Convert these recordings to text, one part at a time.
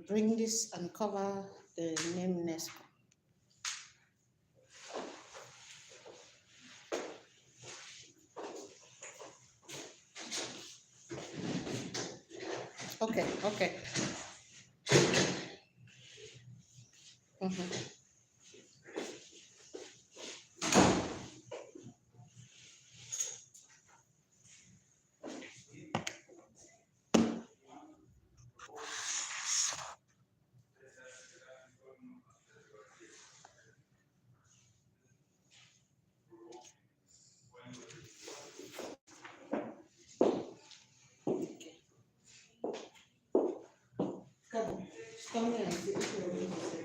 bring this and cover the name next. Okay. Come here and sit here.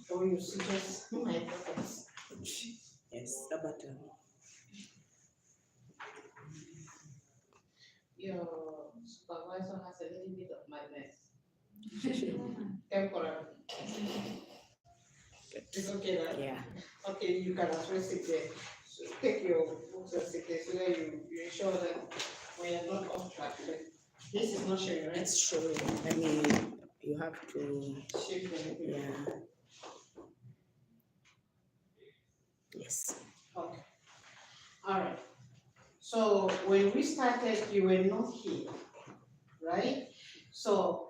Or you see just my pockets. Yes, the button. Your supervisor has a little bit of madness. Temporary. It's okay, right? Yeah. Okay, you can as well sit there. So take your books and sit there so that you ensure that we are not off track. This is not showing, right? It's showing. I mean, you have to. Shape anything. Yeah. Yes. Okay. All right. So when we started, you were not here, right? So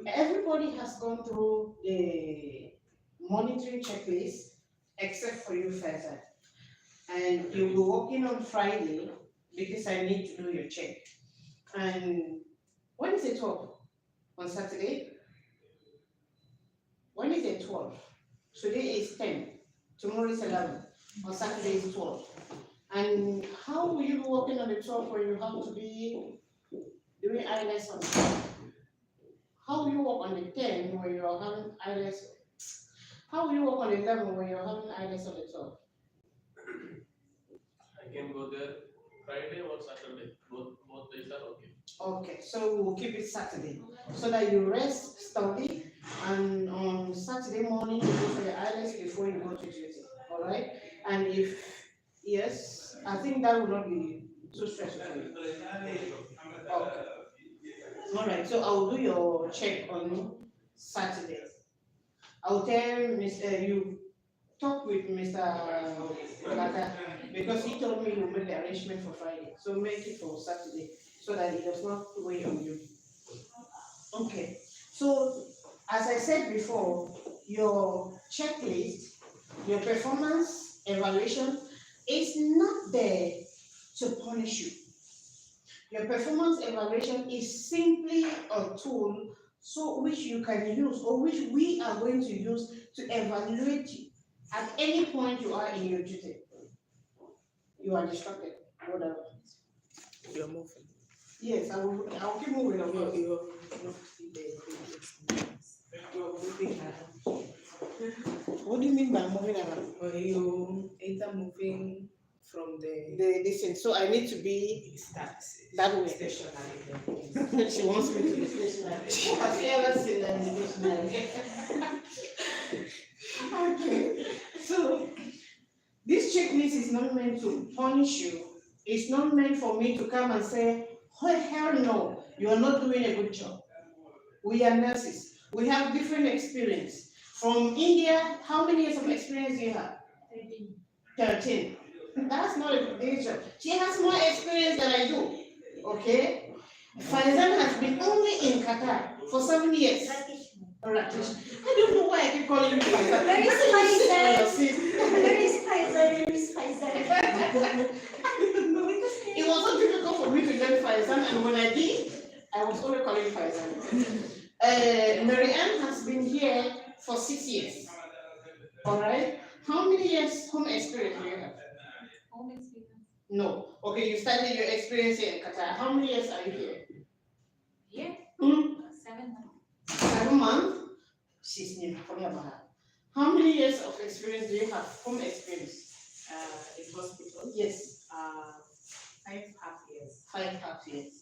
everybody has gone through the monitoring checklist except for you, Faisal. And you'll be working on Friday because I need to do your check. And when is it 12? On Saturday? When is it 12? Today is 10. Tomorrow is 11. On Saturday is 12. And how will you be working on the 12 when you have to be doing ILS on the 12? How will you work on the 10 when you are having ILS? How will you work on the 11 when you're having ILS on the 12? I can go there Friday or Saturday. Both days are okay. Okay, so we'll keep it Saturday so that you rest, study, and on Saturday morning you go for your ILS before you go to duty. All right? And if yes, I think that will not be too stressful for you. Okay. All right, so I'll do your check on Saturday. I'll tell Mr. You talk with Mr. Lata because he told me he'll make the arrangement for Friday. So make it for Saturday so that it does not weigh on you. Okay. So as I said before, your checklist, your performance evaluation is not there to punish you. Your performance evaluation is simply a tool so which you can use or which we are going to use to evaluate you at any point you are in your duty. You are distracted, whatever. You're moving. Yes, I'll keep moving. You're not You're moving around. What do you mean by moving around? Or you either moving from the distance. So I need to be that way. Stationary. She wants me to be stationary. Have you ever seen that stationary? Okay. So this checklist is not meant to punish you. It's not meant for me to come and say, oh, hell no, you are not doing a good job. We are nurses. We have different experience. From India, how many years of experience do you have? 13. That's not a big job. She has more experience than I do. Okay? Faizan has been only in Qatar for 7 years. Ratish. I don't know why I keep calling you Faizan. There is Faizan. There is Faizan. There is Faizan. It was so difficult for me to learn Faizan, and when I did, I was only calling Faizan. Mary Ann has been here for 6 years. All right? How many years home experience do you have? Home experience. No. Okay, you started your experience here in Qatar. How many years are you here? Yeah. 7 months. 7 months? She's new. Forget about her. How many years of experience do you have? Home experience? In hospital? Yes. 5.5 years. 5.5 years.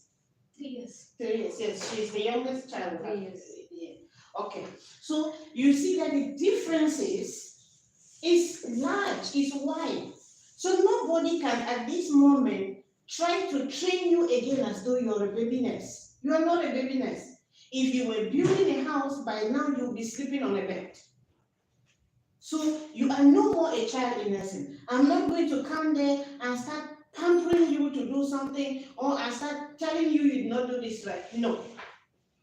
3 years. 3 years, yes. She's the youngest child. 3 years. Yeah. Okay. So you see that the differences is large, is wide. So nobody can at this moment try to train you again as though you're a baby nurse. You are not a baby nurse. If you were building a house, by now you'll be sleeping on a bed. So you are no more a child in nursing. I'm not going to come there and start pampering you to do something, or I start telling you did not do this right. No.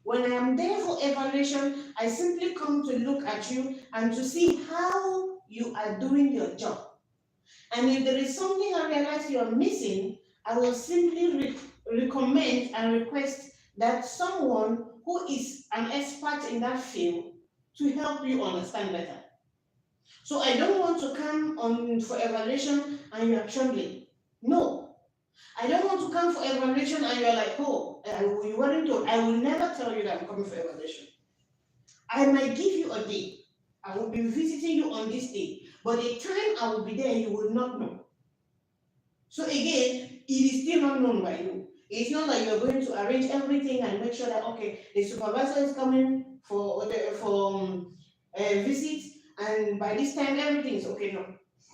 When I am there for evaluation, I simply come to look at you and to see how you are doing your job. And if there is something I realize you are missing, I will simply recommend and request that someone who is an expert in that field to help you understand better. So I don't want to come on for evaluation and you are trembling. No. I don't want to come for evaluation and you are like, oh, you weren't told. I will never tell you that I'm coming for evaluation. I might give you a day. I will be visiting you on this day. But the time I will be there, you will not know. So again, it is still not known by you. It's not like you're going to arrange everything and make sure that, okay, the supervisor is coming for a visit, and by this time everything is okay. No,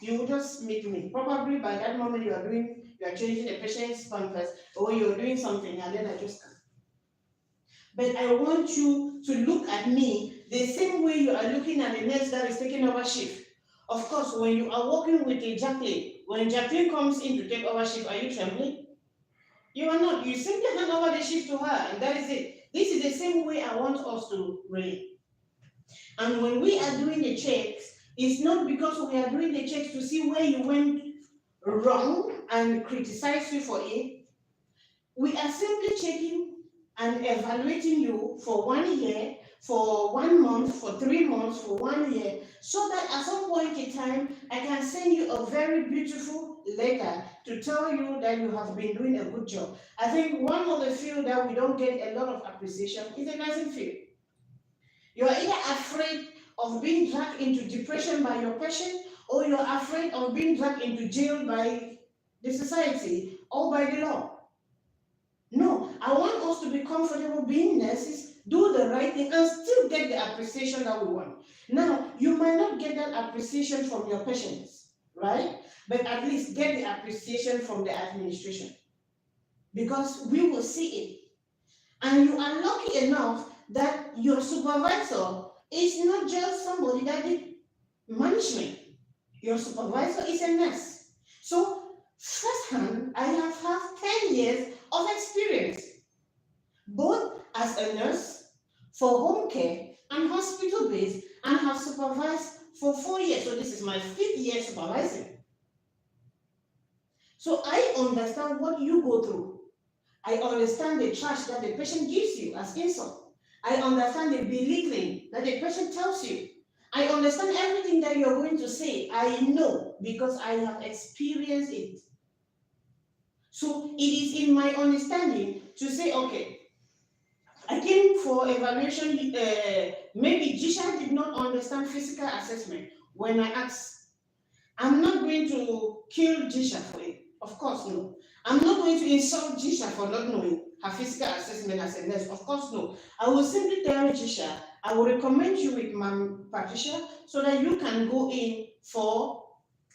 you will just meet me. Probably by that moment you are changing the patient's pampers, or you're doing something, and then I just come. But I want you to look at me the same way you are looking at the nurse that is taking over shift. Of course, when you are working with a Jacqueline, when Jacqueline comes in to take over shift, are you trembling? You are not. You simply hand over the shift to her, and that is it. This is the same way I want us to relate. And when we are doing the checks, it's not because we are doing the checks to see where you went wrong and criticize you for it. We are simply checking and evaluating you for 1 year, for 1 month, for 3 months, for 1 year, so that at some point in time, I can send you a very beautiful letter to tell you that you have been doing a good job. I think one of the fields that we don't get a lot of appreciation is the nursing field. You are either afraid of being dragged into depression by your patient, or you're afraid of being dragged into jail by the society or by the law. No, I want us to be comfortable being nurses, do the right thing, and still get the appreciation that we want. Now, you might not get that appreciation from your patients, right? But at least get the appreciation from the administration, because we will see it. And you are lucky enough that your supervisor is not just somebody that did management. Your supervisor is a nurse. So, firsthand, I have had 10 years of experience, both as a nurse for home care and hospital-based, and have supervised for 4 years. So this is my 5th year supervising. So I understand what you go through. I understand the trash that the patient gives you as insult. I understand the belittling that the patient tells you. I understand everything that you're going to say. I know, because I have experienced it. So it is in my understanding to say, okay, I came for evaluation, maybe Jisha did not understand physical assessment. When I asked, I'm not going to kill Jisha for it. Of course, no. I'm not going to insult Jisha for not knowing her physical assessment as a nurse. Of course, no. I will simply tell Jisha, I will recommend you with Ma'am Patricia so that you can go in for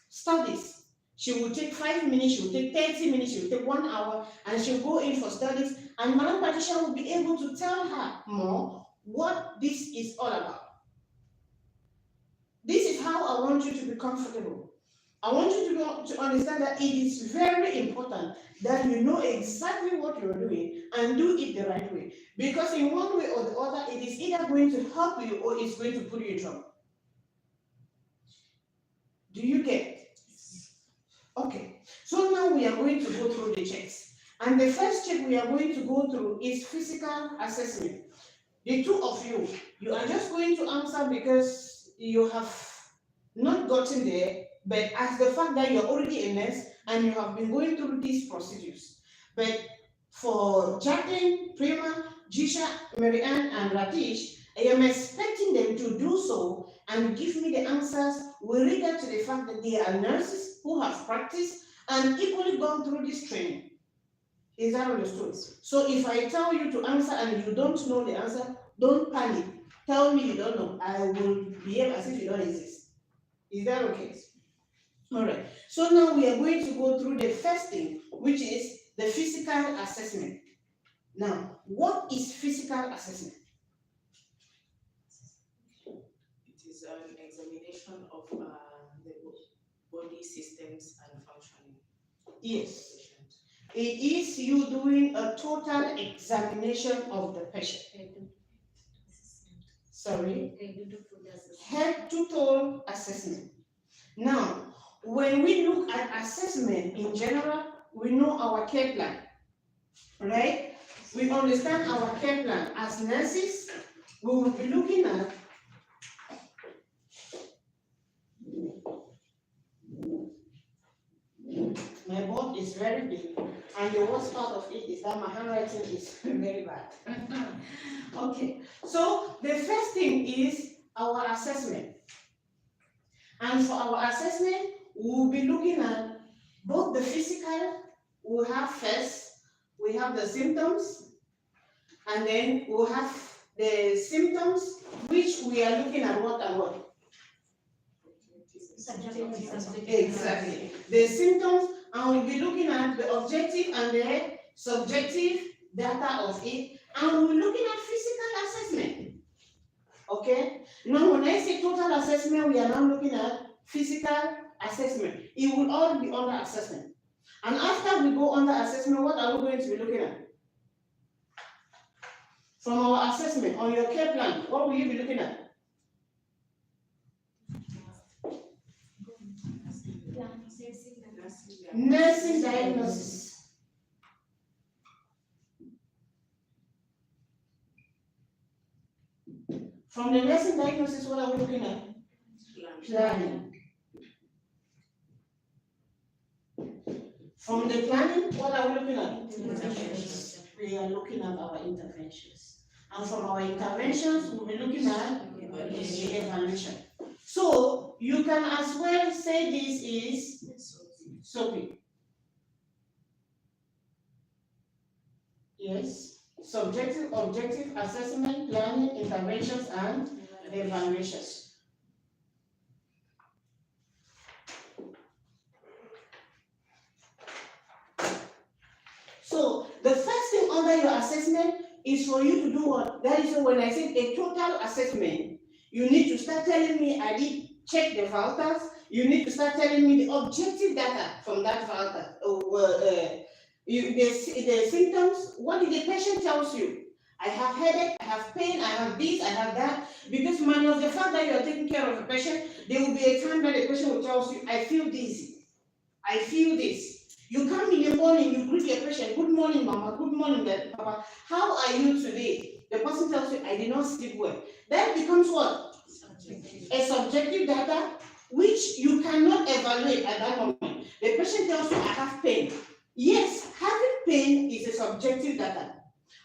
studies. She will take 5 minutes, she will take 30 minutes, she will take 1 hour, and she'll go in for studies. And Madam Patricia will be able to tell her more what this is all about. This is how I want you to be comfortable. I want you to understand that it is very important that you know exactly what you're doing and do it the right way. Because in one way or the other, it is either going to help you or it's going to put you in trouble. Do you get? Okay, so now we are going to go through the checks. And the first check we are going to go through is physical assessment. The two of you, you are just going to answer because you have not gotten there, but as the fact that you're already a nurse and you have been going through these procedures. But for Jacqueline, Prima, Jisha, Marianne, and Ratish, I am expecting them to do so and give me the answers with regard to the fact that they are nurses who have practiced and equally gone through this training. Is that understood? So if I tell you to answer and you don't know the answer, don't panic. Tell me you don't know. I will behave as if you don't exist. Is that okay? All right. So now we are going to go through the first thing, which is the physical assessment. Now, what is physical assessment? It is an examination of the body systems and functioning. Yes. It is you doing a total examination of the patient. Sorry? Head to toe assessment. Now, when we look at assessment in general, we know our care plan, right? We understand our care plan. As nurses, we will be looking at my board is very big, and the worst part of it is that my handwriting is very bad. Okay, so the first thing is our assessment. And for our assessment, we'll be looking at both the physical, we have the symptoms, and then we'll have the symptoms, which we are looking at what and what? Exactly. The symptoms, and we'll be looking at the objective and the subjective data of it, and we're looking at physical assessment. Okay? Now, when I say total assessment, we are now looking at physical assessment. It will all be under assessment. And after we go under assessment, what are we going to be looking at? From our assessment on your care plan, what will you be looking at? Nursing diagnosis. From the nursing diagnosis, what are we looking at? Planning. From the planning, what are we looking at? Interventions. We are looking at our interventions. And from our interventions, we'll be looking at the evaluation. So you can as well say this is SOPI. Yes. Subjective, objective, assessment, planning, interventions, and evaluations. So the first thing under your assessment is for you to do what? That is when I say a total assessment, you need to start telling me I did check the VALTAs. You need to start telling me the objective data from that VALTA. The symptoms, what did the patient tells you? I have headache, I have pain, I have this, I have that. Because minus the fact that you are taking care of a patient, there will be a time that the patient will tell you, I feel dizzy, I feel this. You come in the morning, you greet your patient, good morning, mama, good morning, papa. How are you today? The person tells you, I did not sleep well. That becomes what? A subjective data, which you cannot evaluate at that moment. The patient tells you, I have pain. Yes, having pain is a subjective data,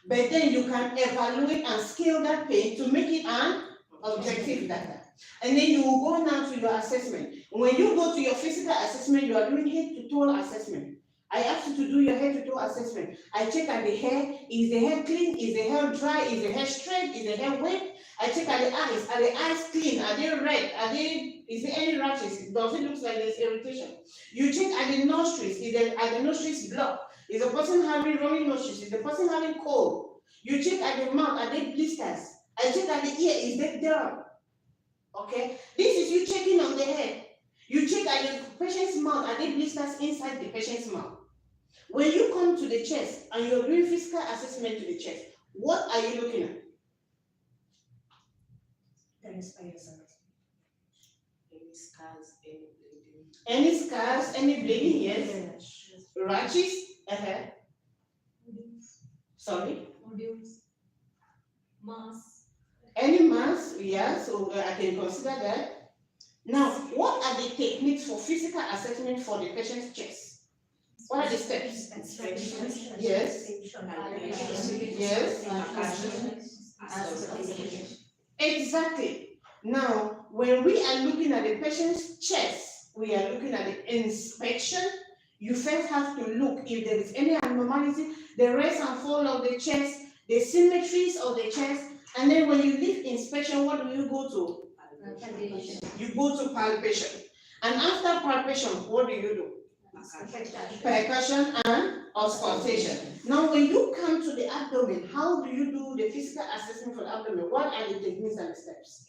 but then you can evaluate and scale that pain to make it an objective data. And then you will go now to your assessment. When you go to your physical assessment, you are doing head to toe assessment. I ask you to do your head to toe assessment. I check at the hair. Is the hair clean? Is the hair dry? Is the hair straight? Is the hair wet? I check at the eyes. Are the eyes clean? Are they red? Is there any rashes? Does it look like there's irritation? You check at the nostrils. Are the nostrils blocked? Is the person having running nostrils? Is the person having cold? You check at the mouth. Are they blisters? I check at the ear. Is that down? Okay? This is you checking on the head. You check at the patient's mouth. Are there blisters inside the patient's mouth? When you come to the chest and you're doing physical assessment to the chest, what are you looking at? Any scars, any bleeding. Any scars, any bleeding, yes. Rashes, sorry. Mass. Any mass, yeah, so I can consider that. Now, what are the techniques for physical assessment for the patient's chest? What are the steps? Yes. Yes. Exactly. Now, when we are looking at the patient's chest, we are looking at the inspection. You first have to look if there is any abnormality, the rise and fall of the chest, the symmetries of the chest, and then when you leave inspection, what do you go to? Palpation. You go to palpation. And after palpation, what do you do? percussion and auscultation. Now, when you come to the abdomen, how do you do the physical assessment for the abdomen? What are the techniques and the steps?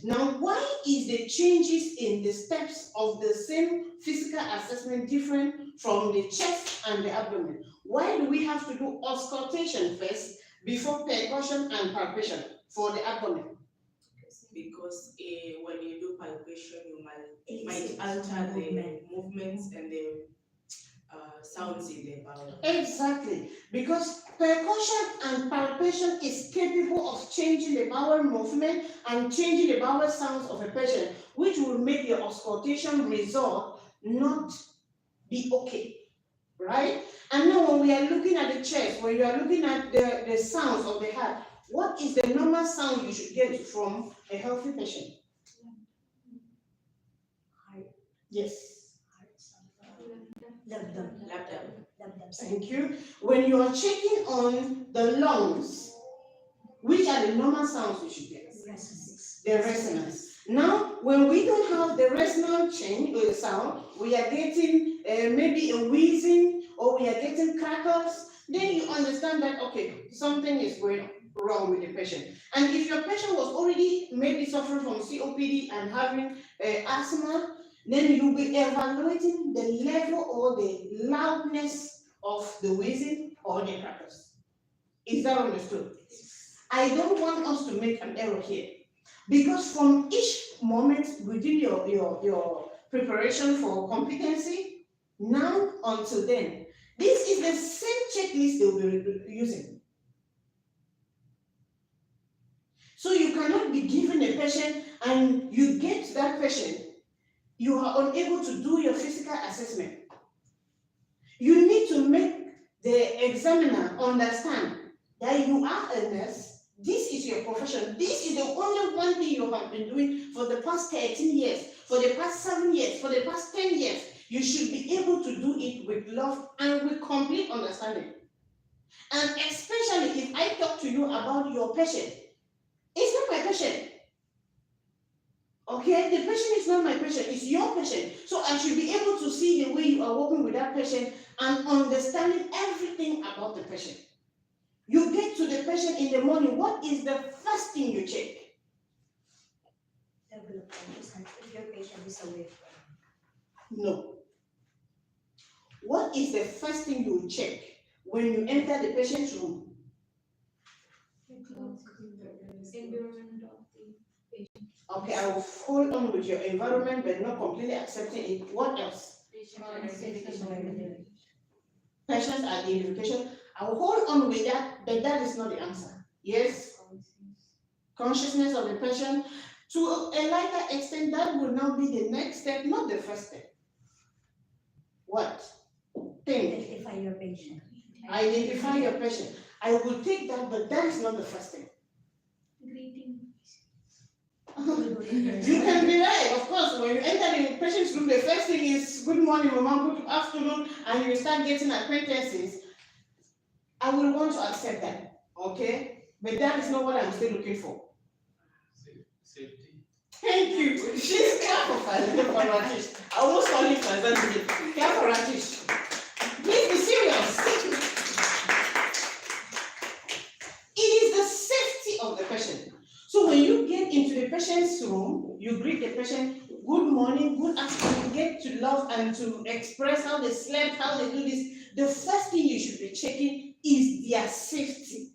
Now, why is the changes in the steps of the same physical assessment different from the chest and the abdomen? Why do we have to do auscultation first before percussion and palpation for the abdomen? Because when you do palpation, you might alter the movements and the sounds in the bowel. Exactly, because percussion and palpation is capable of changing the bowel movement and changing the bowel sounds of a patient, which will make the auscultation result not be okay, right? And now when we are looking at the chest, when you are looking at the sounds of the heart, what is the normal sound you should get from a healthy patient? Yes. Thank you. When you are checking on the lungs, which are the normal sounds you should get? The resonance. Now, when we don't have the resonant change or sound, we are getting maybe a wheezing or we are getting crackles, then you understand that, okay, something is going wrong with the patient. And if your patient was already maybe suffering from COPD and having asthma, then you'll be evaluating the level or the loudness of the wheezing or the crackles. Is that understood? I don't want us to make an error here, because from each moment within your preparation for competency, now until then, this is the same checklist they will be using. So you cannot be given a patient and you get to that patient, you are unable to do your physical assessment. You need to make the examiner understand that you are a nurse, this is your profession, this is the only one thing you have been doing for the past 13 years, for the past 7 years, for the past 10 years. You should be able to do it with love and with complete understanding. And especially if I talk to you about your patient, it's not my patient. Okay, the patient is not my patient, it's your patient. So I should be able to see the way you are working with that patient and understanding everything about the patient. You get to the patient in the morning, what is the first thing you check? If your patient is away from. No. What is the first thing you check when you enter the patient's room? Environment of the patient. Okay, I will hold on with your environment, but not completely accepting it. What else? Patients identification. I will hold on with that, but that is not the answer. Yes? Consciousness of the patient. To a lighter extent, that will now be the next step, not the first step. What? Think. Identify your patient. Identify your patient. I will take that, but that is not the first step. Greeting. You can be right, of course. When you enter the patient's room, the first thing is good morning, mama, good afternoon, and you start getting acquaintances. I will want to accept that, okay? But that is not what I'm still looking for. Safety. Thank you. Please clap for Ratish. I almost call you Fazan. Clap for Ratish. Please be serious. It is the safety of the patient. So when you get into the patient's room, you greet the patient, good morning, good afternoon, get to love and to express how they slept, how they do this. The first thing you should be checking is their safety.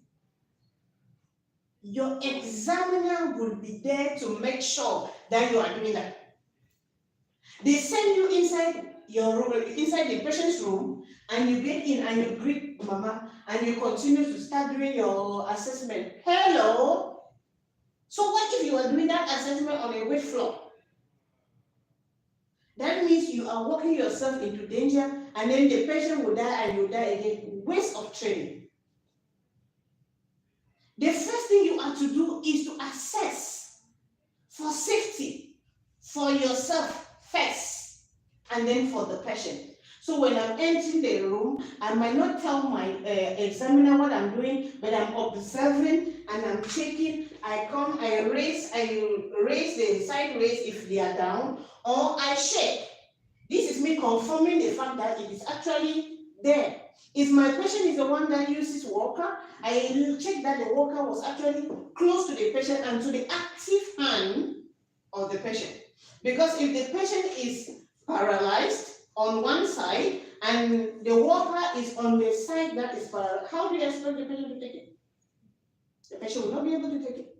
Your examiner will be there to make sure that you are doing that. They send you inside your room, inside the patient's room, and you get in and you greet mama, and you continue to start doing your assessment. Hello. So what if you are doing that assessment on a wet floor? That means you are walking yourself into danger, and then the patient will die and you die again. Waste of training. The first thing you have to do is to assess for safety for yourself first, and then for the patient. So So when I'm entering the room, I might not tell my examiner what I'm doing, but I'm observing and I'm checking. I come, I raise the side raise if they are down, or I shake. This is me confirming the fact that it is actually there. If my patient is the one that uses walker, I will check that the walker was actually close to the patient and to the active hand of the patient. Because if the patient is paralyzed on one side and the walker is on the side that is paralyzed, how do you expect the patient to take it? The patient will not be able to take it.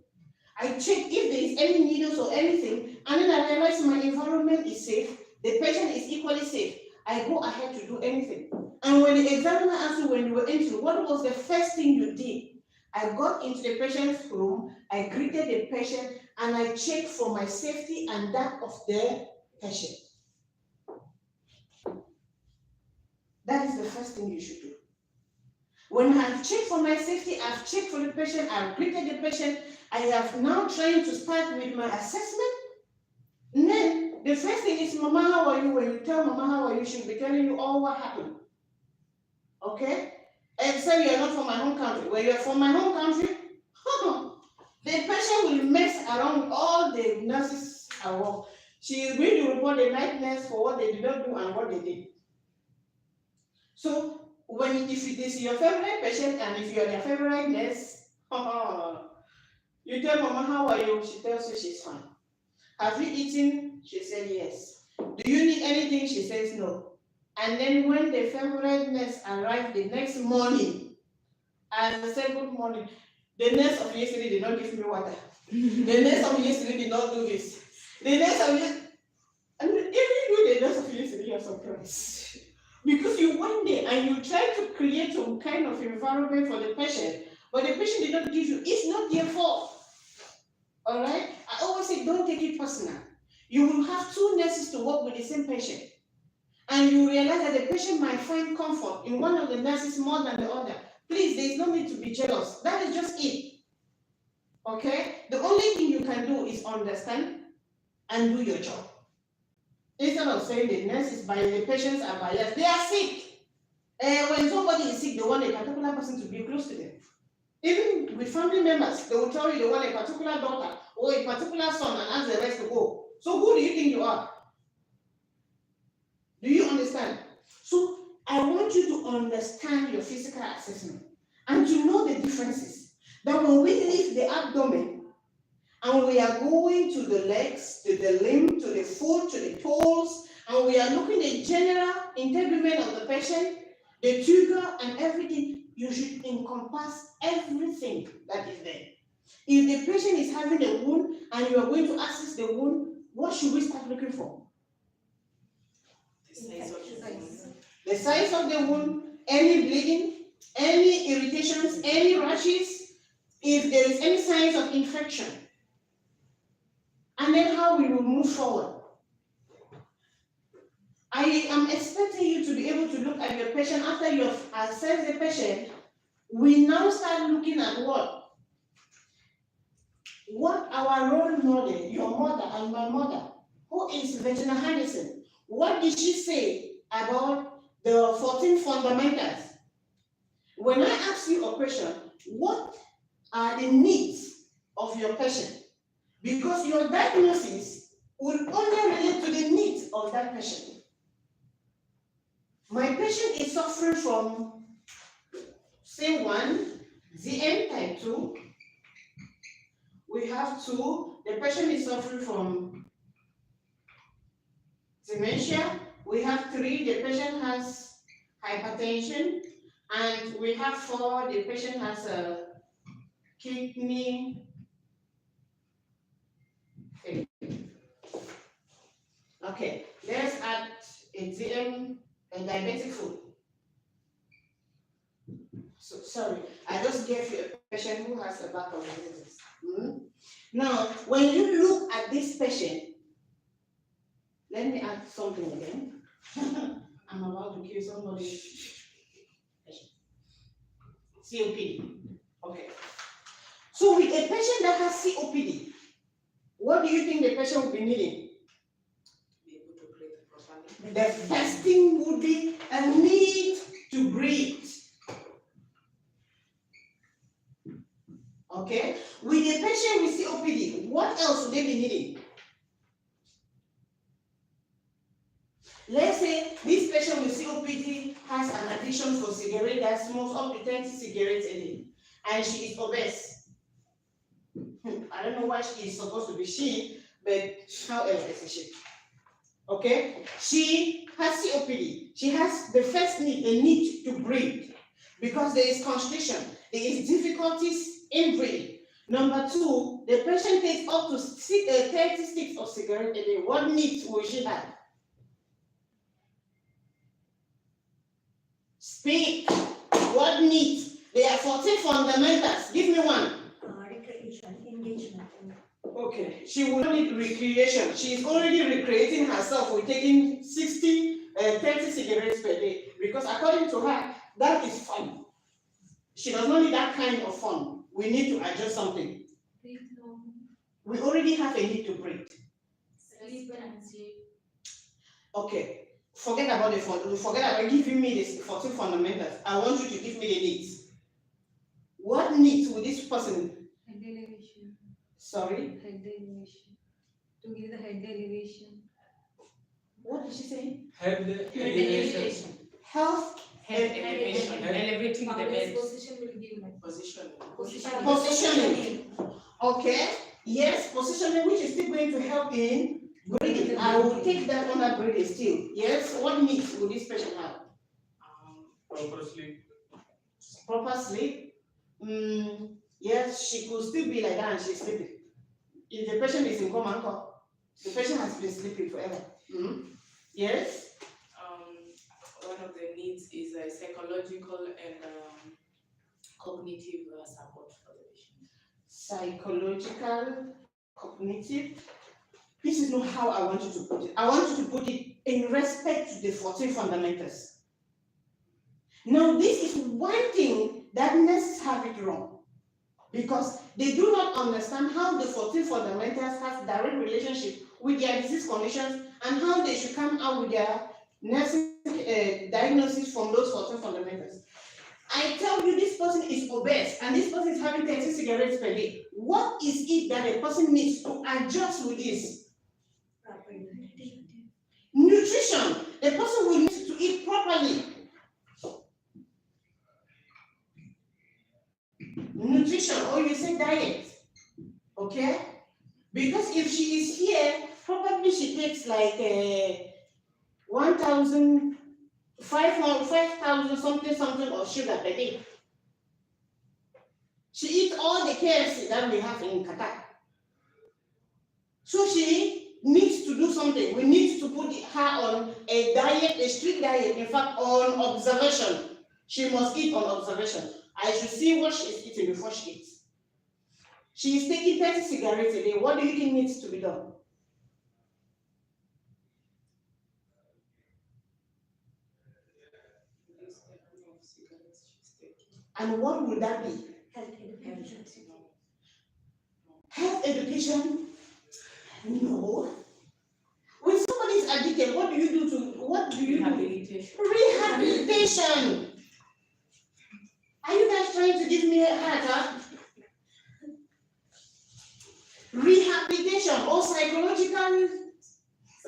I check if there is any needles or anything, and then I realize my environment is safe, the patient is equally safe. I go ahead to do anything. And when the examiner asks you when you were entering, what was the first thing you did? I got into the patient's room, I greeted the patient, and I checked for my safety and that of the patient. That is the first thing you should do. When I've checked for my safety, I've checked for the patient, I've greeted the patient, I have now trying to start with my assessment. And then the first thing is, Mama, how are you? When you tell Mama how are you, she'll be telling you all what happened. Okay? Except you are not from my home country. When you are from my home country, the patient will mess around with all the nurses at work. She is going to report the night nurse for what they did not do and what they did. So if it is your favorite patient and if you are their favorite nurse, you tell Mama how are you? She tells you she's fine. Have you eaten? She said yes. Do you need anything? She says no. And then when the favorite nurse arrived the next morning, and I said good morning, the nurse of yesterday did not give me water. The nurse of yesterday did not do this. The nurse of yesterday, and if you do the nurse of yesterday, you're surprised. Because you went there and you try to create some kind of environment for the patient, but the patient did not give you, it's not their fault. All right? I always say don't take it personal. You will have two nurses to work with the same patient. And you realize that the patient might find comfort in one of the nurses more than the other. Please, there is no need to be jealous. That is just it. Okay? The only thing you can do is understand and do your job. Instead of saying the nurses biased, the patients are biased, they are sick. When somebody is sick, they want a particular person to be close to them. Even with family members, they will tell you they want a particular daughter or a particular son and ask the rest to go. So who do you think you are? Do you understand? So I want you to understand your physical assessment and to know the differences. That when we lift the abdomen and we are going to the legs, to the limb, to the foot, to the toes, and we are looking at the general integument of the patient, the tuber and everything, you should encompass everything that is there. If the patient is having a wound and you are going to assess the wound, what should we start looking for? The size of the wound. The size of the wound, any bleeding, any irritations, any rashes, if there is any signs of infection. And then how we will move forward. I am expecting you to be able to look at your patient after you have assessed the patient. We now start looking at what? What our role model, your mother and my mother, who is Virginia Henderson, what did she say about the 14 fundamentals? When I ask you a question, what are the needs of your patient? Because your diagnosis will only relate to the needs of that patient. My patient is suffering from, say 1, ZN type 2. We have 2, the patient is suffering from dementia. We have 3, the patient has hypertension. And we have 4, the patient has a kidney failure. Okay, let's add a DM, a diabetic foot. So, sorry, I just gave you a patient who has a back of disease. Now, when you look at this patient, let me add something again. I'm about to kill somebody. COPD. Okay. So with a patient that has COPD, what do you think the patient will be needing? Be able to breathe properly. The first thing would be a need to breathe. Okay? With a patient with COPD, what else would they be needing? Let's say this patient with COPD has an addiction for cigarette that smokes up to 30 cigarettes a day, and she is obese. I don't know why she is supposed to be she, but how else is she? Okay? She has COPD. She has the first need, a need to breathe, because there is constriction, there is difficulties in breathing. Number two, the patient takes up to 30 sticks of cigarette a day. What needs will she have? Speak. What needs? There are 14 fundamentals. Give me one. Recreation, engagement. Okay. She will need recreation. She is already recreating herself with taking 30 cigarettes per day, because according to her, that is fun. She does not need that kind of fun. We need to adjust something. Breathe normally. We already have a need to breathe. Sleep and sleep. Okay. Forget about the fun. Forget about giving me the 14 fundamentals. I want you to give me the needs. What needs will this person? Head elevation. Sorry. Head elevation. To give the head elevation. What did she say? Head elevation. Health. Head elevation, elevating the bed. Position will give like Position. Positioning. Okay. Yes, positioning, which is still going to help in breathing. I will take that under breathing still. Yes. What needs will this patient have? Proper sleep. Proper sleep. Yes, she could still be like that and she's sleeping. If the patient is in coma, the patient has been sleeping forever. Yes. One of the needs is a psychological and cognitive support for the patient. Psychological, cognitive. This is not how I want you to put it. I want you to put it in respect to the 14 fundamentals. Now, this is one thing that nurses have it wrong, because they do not understand how the 14 fundamentals have direct relationship with their disease conditions and how they should come out with their nursing diagnosis from those 14 fundamentals. I tell you, this person is obese and this person is having 30 cigarettes per day. What is it that a person needs to adjust with this? Nutrition. The person will need to eat properly. Nutrition, or you say diet. Okay? Because if she is here, probably she takes like 5,000 something of sugar per day. She eats all the KFC that we have in Qatar. So she needs to do something. We need to put her on a diet, a strict diet, in fact, on observation. She must eat on observation. I should see what she is eating before she eats. She is taking 30 cigarettes a day. What do you think needs to be done? And what would that be? Health education. Health education? No. When somebody is addicted, what do you do? Rehabilitation. Rehabilitation. Are you guys trying to give me a heart attack? Rehabilitation or psychological,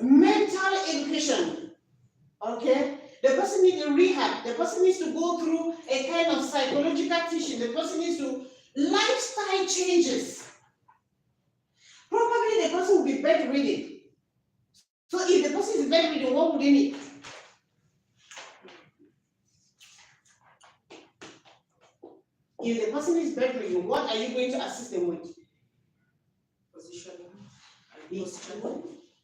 mental education. Okay? The person needs a rehab. The person needs to go through a kind of psychological teaching. The person needs to lifestyle changes. Probably the person will be bedridden. So if the person is bedridden, what would they need? If the person is bedridden, what are you going to assist them with? Positioning.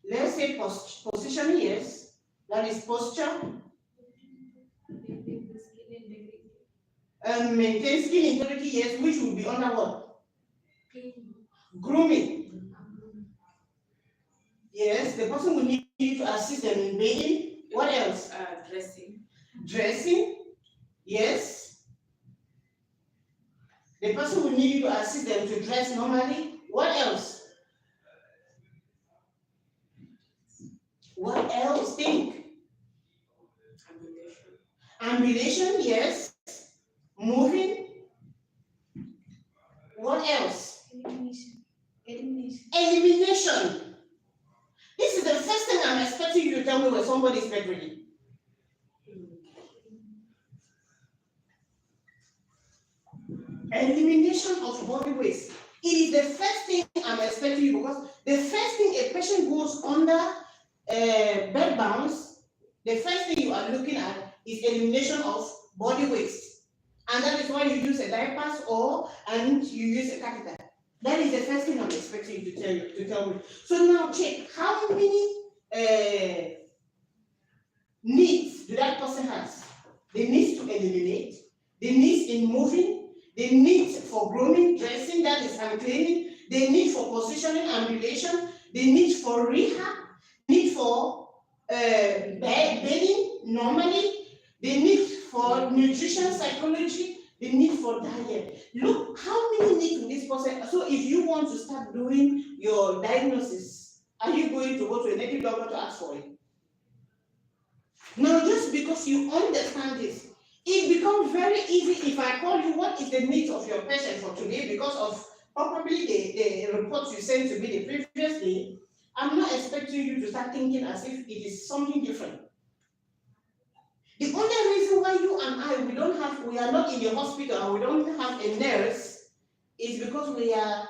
Let's say positioning, yes. That is posture. maintain the skin integrity. Maintain skin integrity, yes, which will be under what? Clean. Grooming. Yes, the person will need you to assist them in bathing. What else? Dressing. Dressing. Yes. The person will need you to assist them to dress normally. What else? What else? Think. Ambulation, yes. Moving. What else? Elimination. Elimination. Elimination. This is the first thing I'm expecting you to tell me when somebody is bedridden. Elimination of body waste. It is the first thing I'm expecting you, because the first thing a patient goes under bed bounds, the first thing you are looking at is elimination of body waste. And that is why you use a diapers and you use a catheter. That is the first thing I'm expecting you to tell me. So now check how many needs do that person has. The needs to eliminate, the needs in moving, the need for grooming, dressing, that is hand cleaning, the need for positioning, ambulation, the need for rehab, need for bedding normally, the need for nutrition, psychology, the need for diet. Look how many needs to this person. So if you want to start doing your diagnosis, are you going to go to a native doctor to ask for it? Now, just because you understand this, it becomes very easy if I call you what is the needs of your patient for today because of probably the reports you sent to me the previous day. I'm not expecting you to start thinking as if it is something different. The only reason why you and I, we are not in the hospital and we don't have a nurse is because we are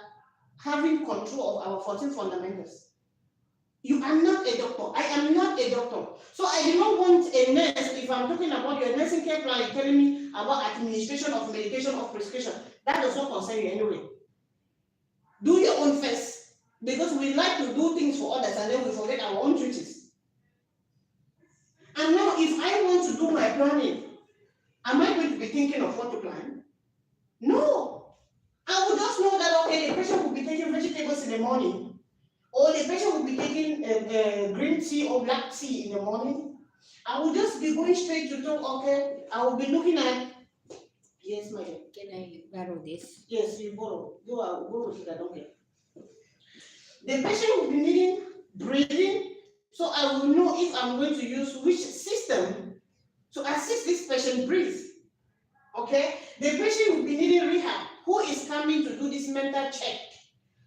having control of our 14 fundamentals. You are not a doctor. I am not a doctor. So I do not want a nurse, if I'm talking about your nursing care plan, you're telling me about administration of medication or prescription. That does not concern you anyway. Do your own first. Because we like to do things for others and then we forget our own duties. And now if I want to do my planning, am I going to be thinking of what to plan? No. I will just know that, okay, the patient will be taking vegetables in the morning. Or the patient will be taking green tea or black tea in the morning. I will just be going straight to talk, okay, I will be looking at, yes, my dear. Can I borrow this? Yes, you borrow. Go with it, I don't care. The patient will be needing breathing, so I will know if I'm going to use which system to assist this patient breathe. Okay? The patient will be needing rehab. Who is coming to do this mental check?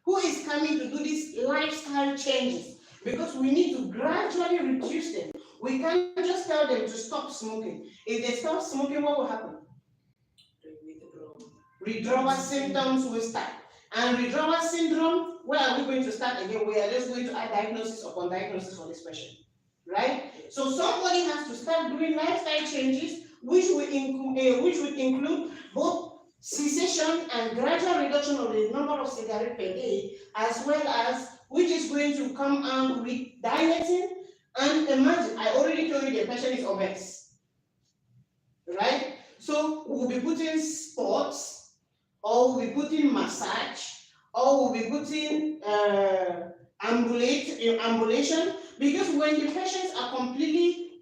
Who is coming to do these lifestyle changes? Because we need to gradually reduce them. We can't just tell them to stop smoking. If they stop smoking, what will happen? Withdrawal symptoms will start. And withdrawal syndrome, where are we going to start again? We are just going to add diagnosis upon diagnosis for this patient. Right? So somebody has to start doing lifestyle changes, which would include both cessation and gradual reduction of the number of cigarettes per day, as well as which is going to come out with dieting. And imagine, I already told you the patient is obese, right? So we'll be putting sports, or we'll be putting massage, or we'll be putting ambulation, because when the patients are completely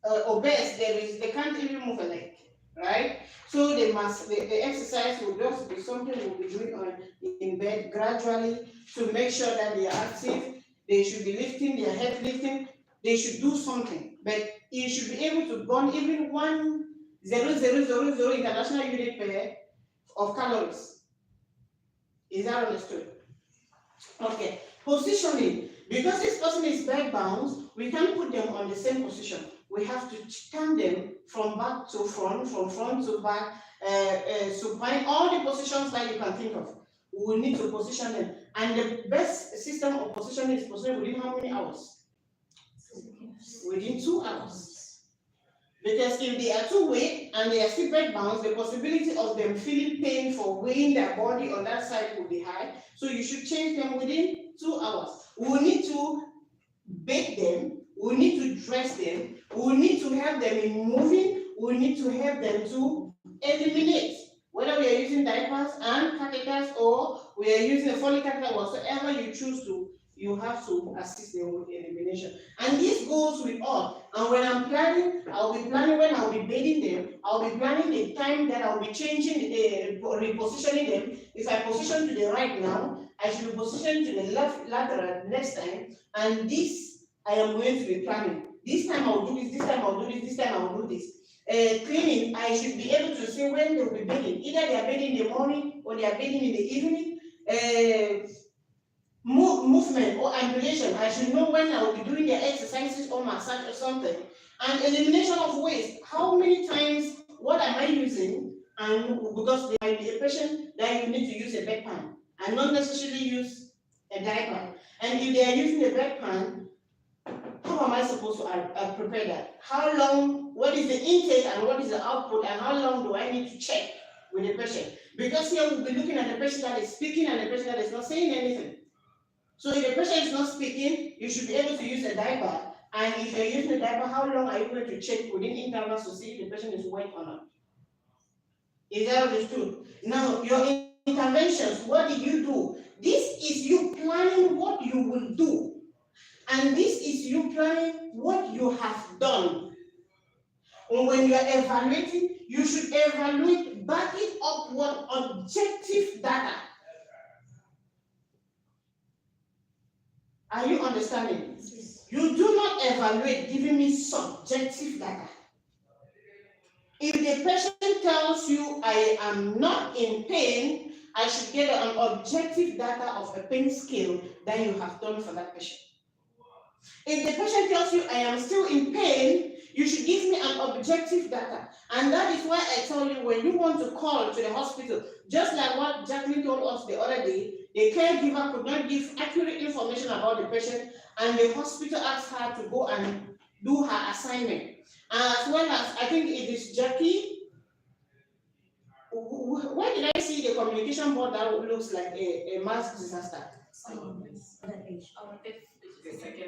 obese, they can't even move a leg, right? So the exercise will just be something we'll be doing in bed gradually to make sure that they are active. They should be lifting, their head lifting. They should do something, but you should be able to burn even 1,000 international unit per of calories. Is that understood? Okay. Positioning. Because this person is bed bound, we can't put them on the same position. We have to turn them from back to front, from front to back, supine, all the positions that you can think of. We will need to position them. And the best system of positioning is positioned within how many hours? Within 2 hours. Because if they are too weak and they are still bed bound, the possibility of them feeling pain for weighing their body on that side will be high. So you should change them within 2 hours. We will need to bathe them, we will need to dress them, we will need to help them in moving, we will need to help them to eliminate. Whether we are using diapers and catheters or we are using a Foley catheter, whatsoever you choose to, you have to assist them with elimination. And this goes with all. And when I'm planning, I'll be planning when I'll be bathing them, I'll be planning the time that I'll be changing, repositioning them. If I position to the right now, I should be positioned to the left lateral next time. And this I am going to be planning. This time I'll do this, this time I'll do this, this time I'll do this. Cleaning, I should be able to see when they'll be bathing. Either they are bathing in the morning or they are bathing in the evening. Movement or ambulation, I should know when I will be doing their exercises or massage or something. And elimination of waste, how many times, what am I using? And because there might be a patient that you need to use a bedpan and not necessarily use a diaper. And if they are using a bedpan, how am I supposed to prepare that? How long, what is the intake and what is the output, and how long do I need to check with the patient? Because here we'll be looking at the patient that is speaking and the patient that is not saying anything. So if the patient is not speaking, you should be able to use a diaper. And if you're using a diaper, how long are you going to check within intervals to see if the patient is wet or not? Is that understood? Now, your interventions, what did you do? This is you planning what you will do. And this is you planning what you have done. And when you are evaluating, you should evaluate backing up what objective data. Are you understanding? Yes. You do not evaluate giving me subjective data. If the patient tells you I am not in pain, I should get an objective data of a pain scale that you have done for that patient. If the patient tells you I am still in pain, you should give me an objective data. And that is why I tell you, when you want to call to the hospital, just like what Jacqueline told us the other day, the caregiver could not give accurate information about the patient, and the hospital asked her to go and do her assignment. As well as, I think it is Jackie. Where did I see the communication board that looks like a mass disaster? The second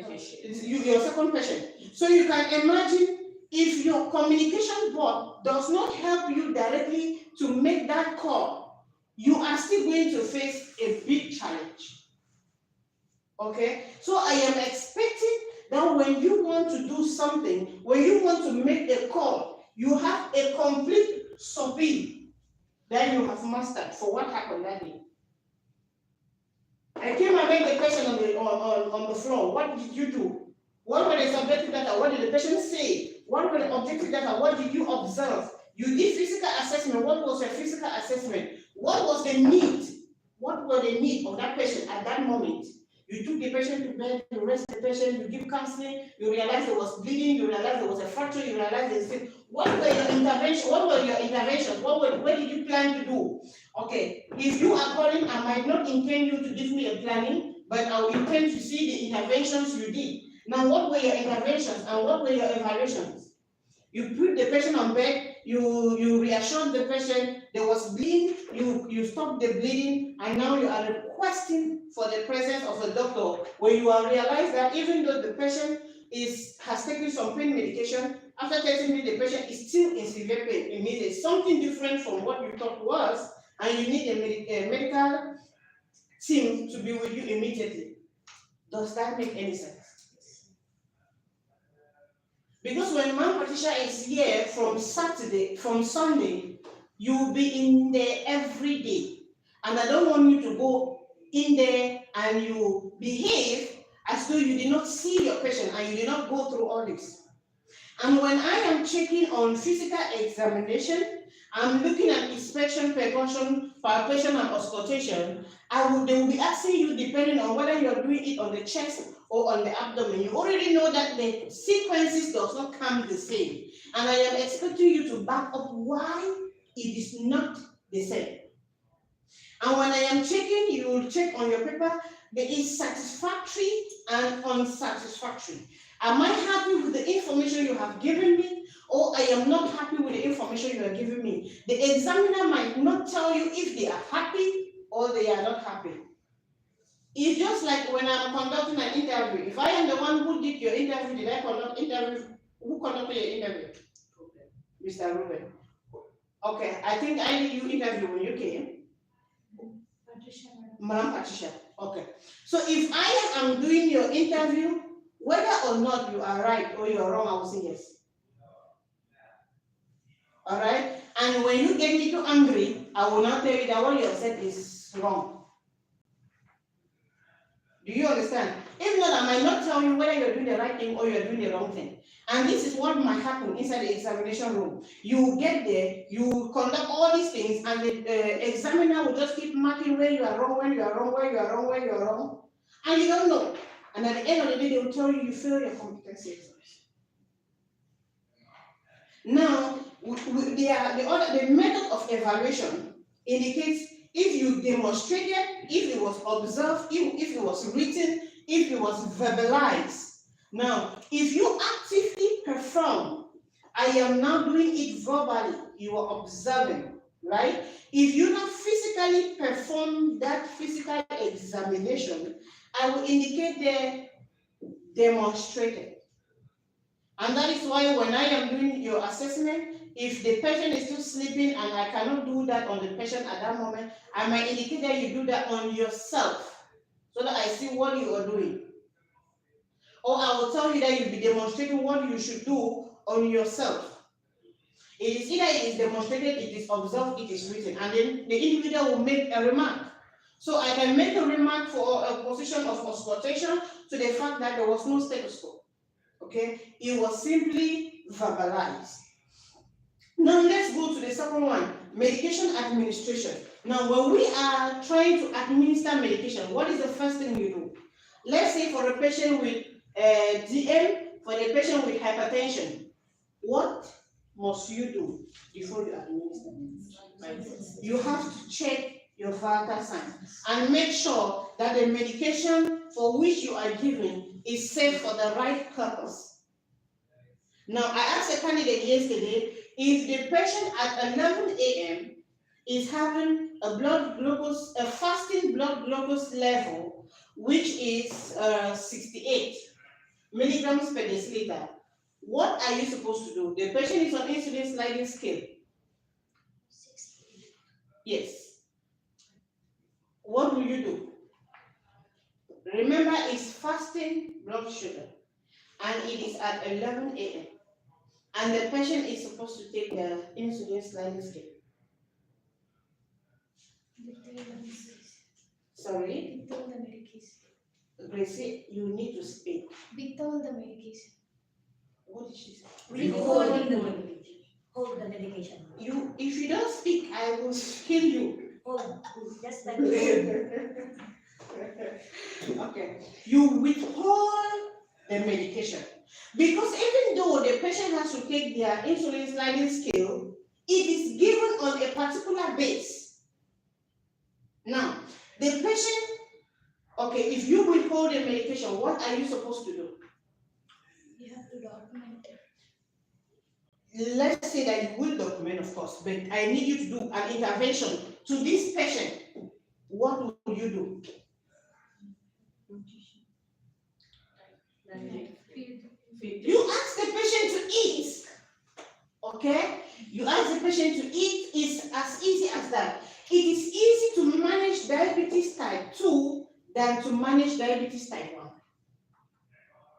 patient. Your second patient. So you can imagine, if your communication board does not help you directly to make that call, you are still going to face a big challenge. Okay? So I am expecting that when you want to do something, when you want to make a call, you have a complete survey that you have mastered for what happened that day. I came and made the question on the floor. What did you do? What were the subjective data? What did the patient say? What were the objective data? What did you observe? You did physical assessment. What was your physical assessment? What was the need? What were the needs of that patient at that moment? You took the patient to bed, you rest the patient, you give counseling, you realize there was bleeding, you realize there was a fracture, you realize there's what were your interventions? What were your interventions? What did you plan to do? Okay, if you are calling, I might not intend you to give me a planning, but I will intend to see the interventions you did. Now, what were your interventions and what were your evaluations? You put the patient on bed, you reassured the patient there was bleeding, you stopped the bleeding, and now you are requesting for the presence of a doctor, where you are realized that even though the patient has taken some pain medication, after 30 minutes the patient is still in severe pain. It means it's something different from what you thought was, and you need a medical team to be with you immediately. Does that make any sense? Because when Ma'am Patricia is here from Sunday, you will be in there every day. And I don't want you to go in there and you behave as though you did not see your patient and you did not go through all this. And when I am checking on physical examination, I'm looking at inspection, percussion, palpation, and auscultation. They will be asking you depending on whether you're doing it on the chest or on the abdomen. You already know that the sequences does not come the same. And I am expecting you to back up why it is not the same. And when I am checking, you will check on your paper, there is satisfactory and unsatisfactory. Am I happy with the information you have given me, or I am not happy with the information you are giving me? The examiner might not tell you if they are happy or they are not happy. It's just like when I'm conducting an interview. If I am the one who did your interview, did I conduct interview? Who conducted your interview? Mr. Ruben. Okay, I think I did you interview when you came. Madam Patricia. Okay. So if I am doing your interview, whether or not you are right or you are wrong, I will say yes. All right? And when you get me too angry, I will not tell you that what you have said is wrong. Do you understand? If not, I might not tell you whether you're doing the right thing or you're doing the wrong thing. And this is what might happen inside the examination room. You get there, you conduct all these things, and the examiner will just keep marking where you are wrong, where you are wrong, where you are wrong, where you are wrong, and you don't know. And at the end of the day, they will tell you you failed your competency exams. Now, the method of evaluation indicates if you demonstrated, if it was observed, if it was written, if it was verbalized. Now, if you actively perform, I am now doing it verbally, you are observing, right? If you not physically perform that physical examination, I will indicate the demonstrated. And that is why when I am doing your assessment, if the patient is still sleeping and I cannot do that on the patient at that moment, I might indicate that you do that on yourself so that I see what you are doing. Or I will tell you that you'll be demonstrating what you should do on yourself. It is either it is demonstrated, it is observed, it is written, and then the individual will make a remark. So I can make a remark for a position of auscultation to the fact that there was no stethoscope. Okay, it was simply verbalized. Now let's go to the second one, medication administration. Now when we are trying to administer medication, what is the first thing you do? Let's say for a patient with DM, for the patient with hypertension, what must you do before you administer medication? You have to check your vital signs and make sure that the medication for which you are giving is safe for the right purpose. Now, I asked a candidate yesterday if the patient at 11 a.m. is having a fasting blood glucose level, which is 68 milligrams per deciliter. What are you supposed to do? The patient is on insulin sliding scale. Yes. What will you do? Remember, it's fasting blood sugar, and it is at 11 a.m. And the patient is supposed to take the insulin sliding scale. Sorry? Without the medication. Gracie, you need to speak. Without the medication. What did she say? Withholding the medication. Hold the medication. You, if you don't speak, I will kill you. Hold. Just like Okay. You withhold the medication. Because even though the patient has to take their insulin sliding scale, it is given on a particular base. Now, the patient, okay, if you withhold the medication, what are you supposed to do? you have to document it. Let's say that you will document, of course, but I need you to do an intervention to this patient. What will you do? You ask the patient to eat. Okay? You ask the patient to eat. It's as easy as that. It is easy to manage diabetes type 2 than to manage diabetes type 1.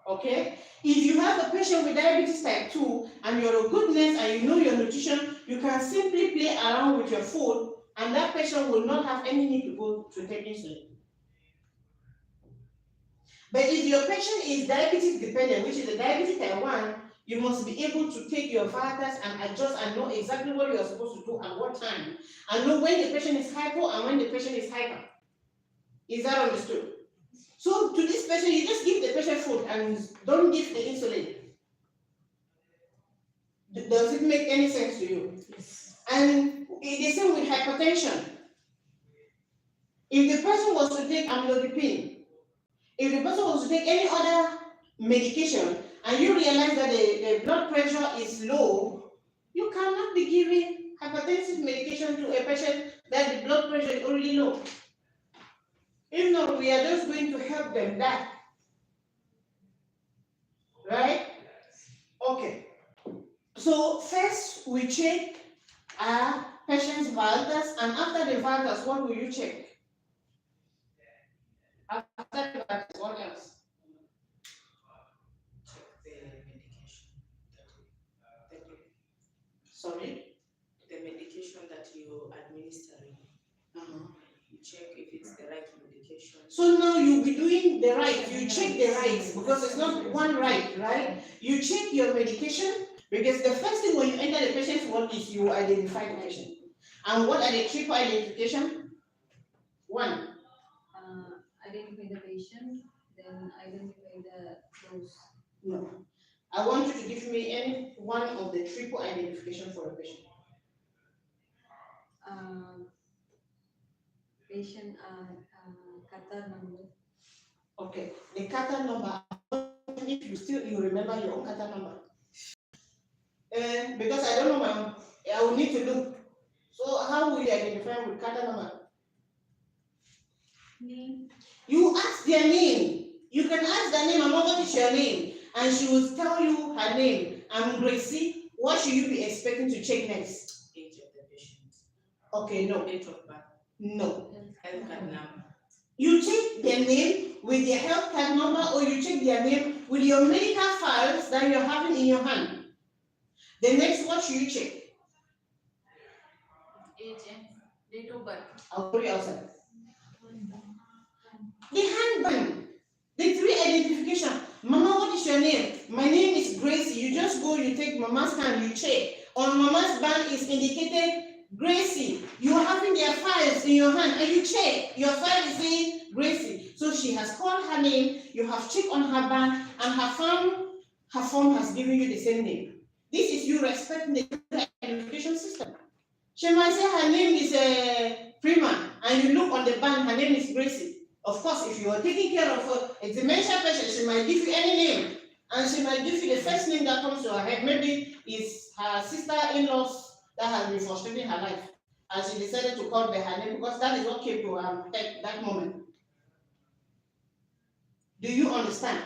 Okay? If you have a patient with diabetes type 2 and you're a good nurse and you know your nutrition, you can simply play around with your food and that patient will not have any need to go to take insulin. But if your patient is diabetes dependent, which is a diabetes type 1, you must be able to take your vitals and adjust and know exactly what you are supposed to do at what time, and know when the patient is hypo and when the patient is hyper. Is that understood? So to this patient, you just give the patient food and don't give the insulin. Does it make any sense to you? Yes. And the same with hypertension. If the person was to take amlodipine, if the person was to take any other medication, and you realize that the blood pressure is low, you cannot be giving hypertensive medication to a patient that the blood pressure is already low. If not, we are just going to help them die. Right? Okay. So first we check our patient's vitals, and after the vitals, what will you check? After the vitals, what else? The medication. Sorry? The medication that you're administering. You check if it's the right medication. medication. So now you'll be doing the right, you check the rights, because it's not one right? You check your medication, because the first thing when you enter the patient's ward is you identify the patient. And what are the triple identification? One, Identify the patient, then identify the dose. no. I want you to give me any one of the triple identification for a patient. Patient Qatar number. Okay, the Qatar number, if you remember your own Qatar number. Because I don't know my own, I will need to look. So how will you identify with Qatar number? Name. You ask their name. You can ask their name, Mama, what is your name? And she will tell you her name. I'm Gracie. What should you be expecting to check next? Age of the patient. Okay, no. Date of birth. No. Health card number. You check their name with their health card number, or you check their name with your medical files that you're having in your hand. The next, what should you check? Age and date of birth. I'll put it outside. The handband. The three identification. Mama, what is your name? My name is Gracie. You just go, you take Mama's hand, you check. On Mama's band is indicated Gracie. You are having their files in your hand and you check. Your file is saying Gracie. So she has called her name, you have checked on her band, and her form has given you the same name. This is you respecting the identification system. She might say her name is Prima, and you look on the band, her name is Gracie. Of course, if you are taking care of a dementia patient, she might give you any name, and she might give you the first name that comes to her head. Maybe it's her sister-in-laws that has been frustrating her life, and she decided to call her name because that is what came to her head that moment. Do you understand?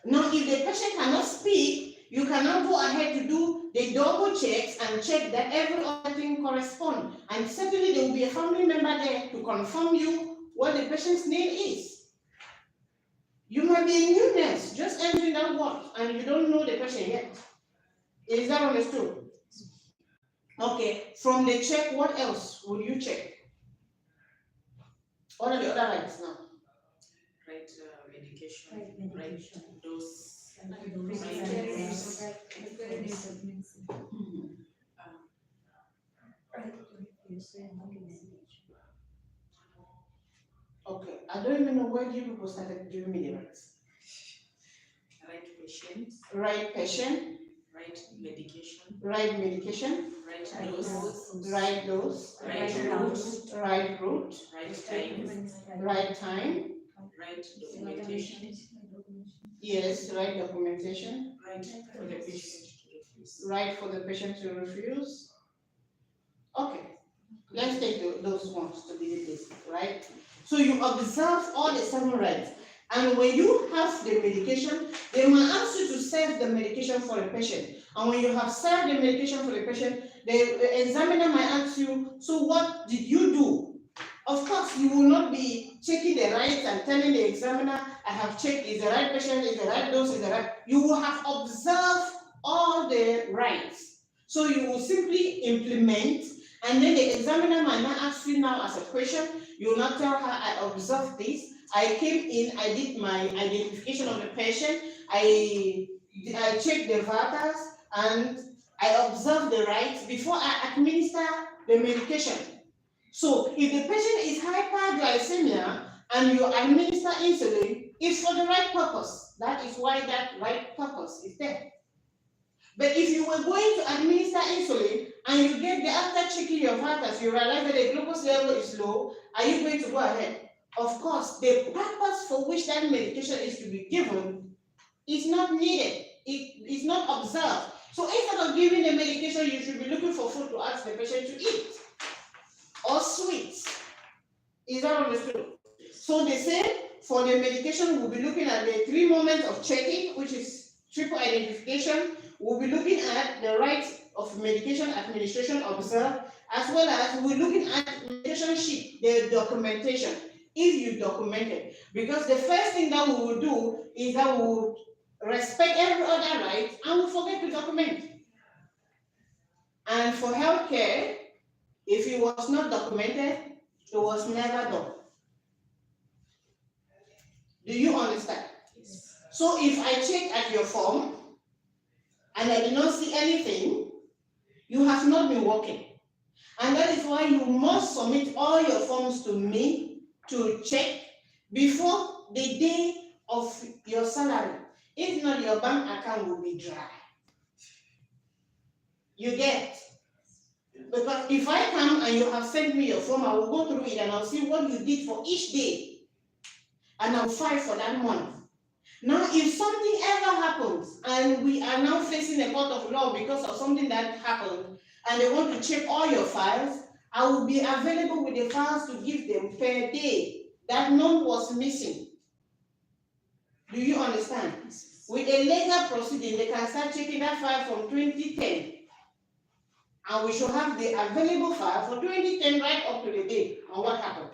Now, if the patient cannot speak, you cannot go ahead to do the double checks and check that every other thing corresponds. And certainly there will be a family member there to confirm you what the patient's name is. You might be a new nurse, just entering that ward, and you don't know the patient yet. Is that understood? Okay, from the check, what else would you check? What are the other rights now? Right medication. Right Right medication. dose. Okay, I don't even know where you people started giving me the rights. Right patient. Right patient, Right medication. right medication, Right dose. right dose, Right route. right route, Right time. right time, Right documentation. yes, right documentation, Right for the patient to refuse. right for the patient to refuse. Okay, let's take those ones to be this, right? So you observe all the 7 rights. And when you have the medication, they will ask you to serve the medication for the patient. And when you have served the medication for the patient, the examiner might ask you, so what did you do? Of course, you will not be checking the rights and telling the examiner, I have checked, is the right patient, is the right dose, is the right. You will have observed all the rights. So you will simply implement, and then the examiner might not ask you now as a question. You will not tell her, I observed this. I came in, I did my identification of the patient, I checked the vitals, and I observed the rights before I administer the medication. So if the patient is hyperglycemia and you administer insulin, it's for the right purpose. That is why that right purpose is there. But if you were going to administer insulin and you get after checking your vitals, you realize that the glucose level is low, are you going to go ahead? Of course, the purpose for which that medication is to be given is not needed. It is not observed. So instead of giving the medication, you should be looking for food to ask the patient to eat. Or sweets. Is that understood? So the same for the medication, we'll be looking at the 3 moments of checking, which is triple identification. We'll be looking at the rights of medication administration observed, as well as we're looking at medication sheet, the documentation, if you document it. Because the first thing that we will do is that we will respect every other right and we forget to document. And for healthcare, if it was not documented, it was never done. Do you understand? Yes. So if I check at your form and I did not see anything, you have not been working. And that is why you must submit all your forms to me to check before the day of your salary. If not, your bank account will be dry. You get? Because if I come and you have sent me your form, I will go through it and I'll see what you did for each day. And I'll file for that month. Now, if something ever happens and we are now facing a court of law because of something that happened and they want to check all your files, I will be available with the files to give them per day. That none was missing. Do you understand? With a legal proceeding, they can start checking that file from 2010. And we should have the available file for 2010 right up to the day on what happened.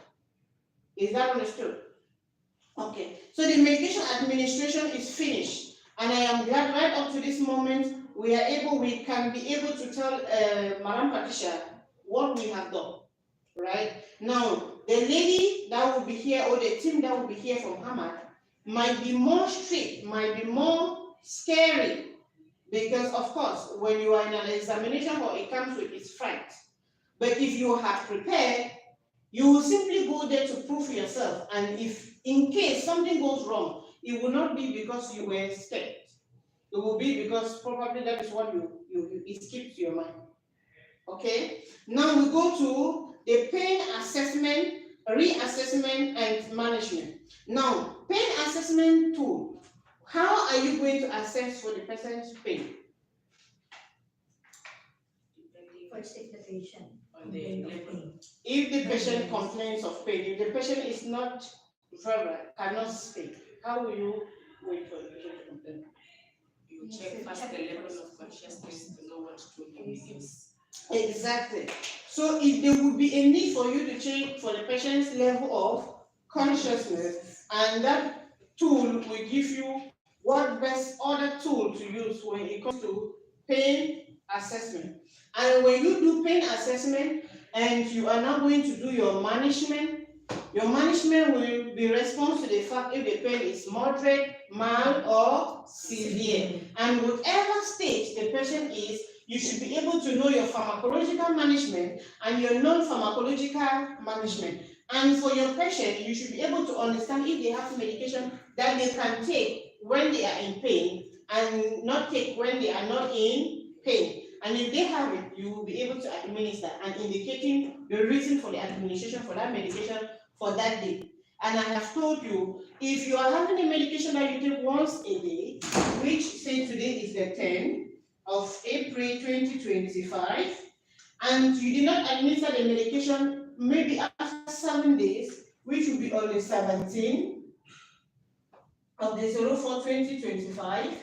Is that understood? Okay, so the medication administration is finished, and I am glad right up to this moment we can be able to tell Madam Patricia what we have done. Right now, the lady that will be here or the team that will be here from Hamad might be more strict, might be more scary, because of course, when you are in an examination hall, it comes with its fright. But if you have prepared, you will simply go there to prove yourself, and if in case something goes wrong, it will not be because you were scared. It will be because probably that is what it skipped your mind. Okay? Now we go to the pain assessment, reassessment, and management. Now, pain assessment tool. How are you going to assess for the person's pain? First, if the patient On the level. If the patient complains of pain, if the patient is not verbal, cannot speak, how will you wait for the patient to complain? You check first the level of consciousness to know what to do. Exactly. So if there would be a need for you to check for the patient's level of consciousness, and that tool will give you what best other tool to use when it comes to pain assessment. And when you do pain assessment and you are now going to do your management will be responsible to the fact if the pain is moderate, mild, or severe. And whatever stage the patient is, you should be able to know your pharmacological management and your non-pharmacological management. And for your patient, you should be able to understand if they have medication that they can take when they are in pain and not take when they are not in pain. And if they have it, you will be able to administer and indicating the reason for the administration for that medication for that day. And I have told you, if you are having a medication that you take once a day, which say today is the 10th of April 2025, and you did not administer the medication maybe after 7 days, which will be on the 17th of the 04/2025,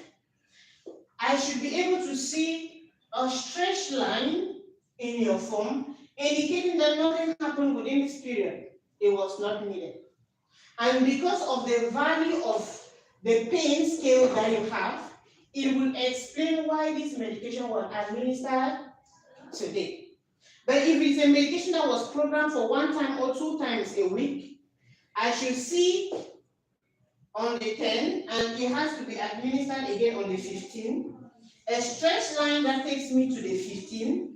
I should be able to see a stretched line in your form indicating that nothing happened within this period. It was not needed. And because of the value of the pain scale that you have, it will explain why this medication was administered today. But if it's a medication that was programmed for 1 time or 2 times a week, I should see on the 10th, and it has to be administered again on the 15th, a stretch line that takes me to the 15th,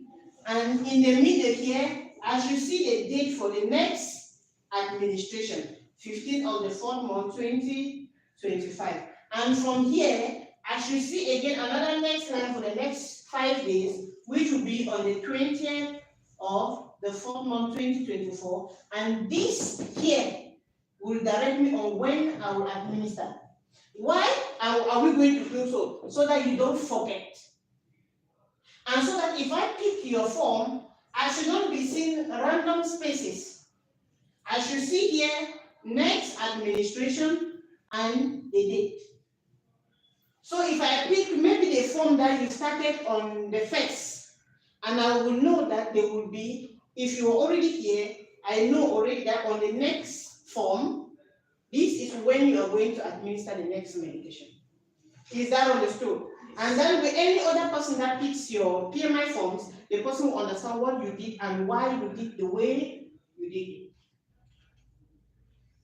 and in the middle here, I should see the date for the next administration, 15th of the 4th month, 2025. And from here, I should see again another next line for the next 5 days, which will be on the 20th of the 4th month, 2024. And this here will direct me on when I will administer. Why are we going to do so? So that you don't forget. And so that if I pick your form, I should not be seeing random spaces. I should see here next administration and the date. So if I pick maybe the form that you started on the 1st, and I will know that there will be, if you're already here, I know already that on the next form, this is when you are going to administer the next medication. Is that understood? And then with any other person that picks your PMI forms, the person will understand what you did and why you did the way you did it.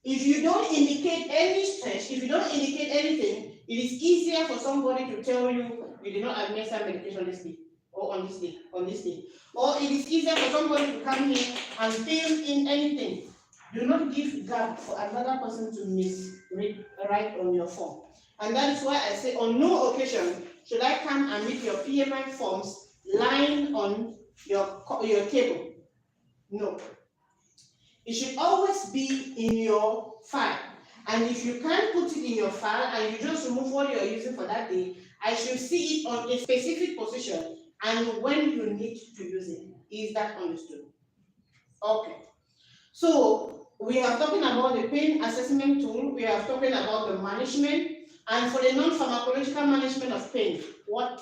If you don't indicate any stretch, if you don't indicate anything, it is easier for somebody to tell you you did not administer medication this day, or on this day, on this day. Or it is easier for somebody to come here and fill in anything. Do not give gap for another person to miswrite on your form. And that is why I say on no occasion should I come and meet your PMI forms lying on your table. No. It should always be in your file. And if you can't put it in your file and you just remove what you're using for that day, I should see it on a specific position and when you need to use it. Is that understood? Okay. So we are talking about the pain assessment tool, we are talking about the management, and for the non-pharmacological management of pain, what,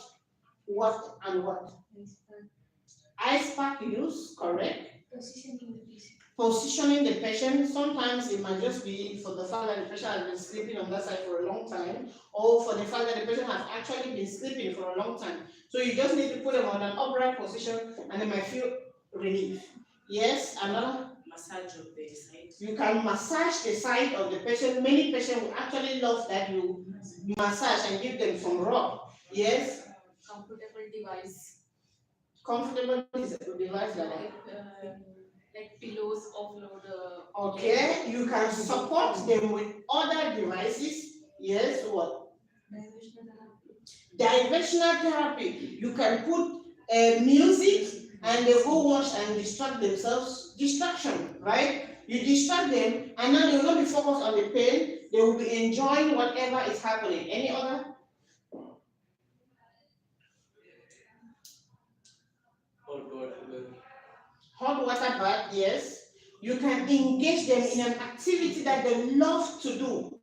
and what? Ice pack use, correct? Positioning the patient. Sometimes it might just be for the fact that the patient has been sleeping on that side for a long time, or for the fact that the patient has actually been sleeping for a long time. So you just need to put them on an upright position and they might feel relief. Yes, another? Massage of the side. You can massage the side of the patient. Many patients will actually love that you massage and give them some rub. Yes? Comfortable device. Comfortable device like Like pillows offload. okay, you can support them with other devices. Yes, what? Diversional therapy. You can put music and they go wash and distract themselves. Distraction, right? You distract them and now they will not be focused on the pain. They will be enjoying whatever is happening. Any other? Hot water bath, yes. You can engage them in an activity that they love to do.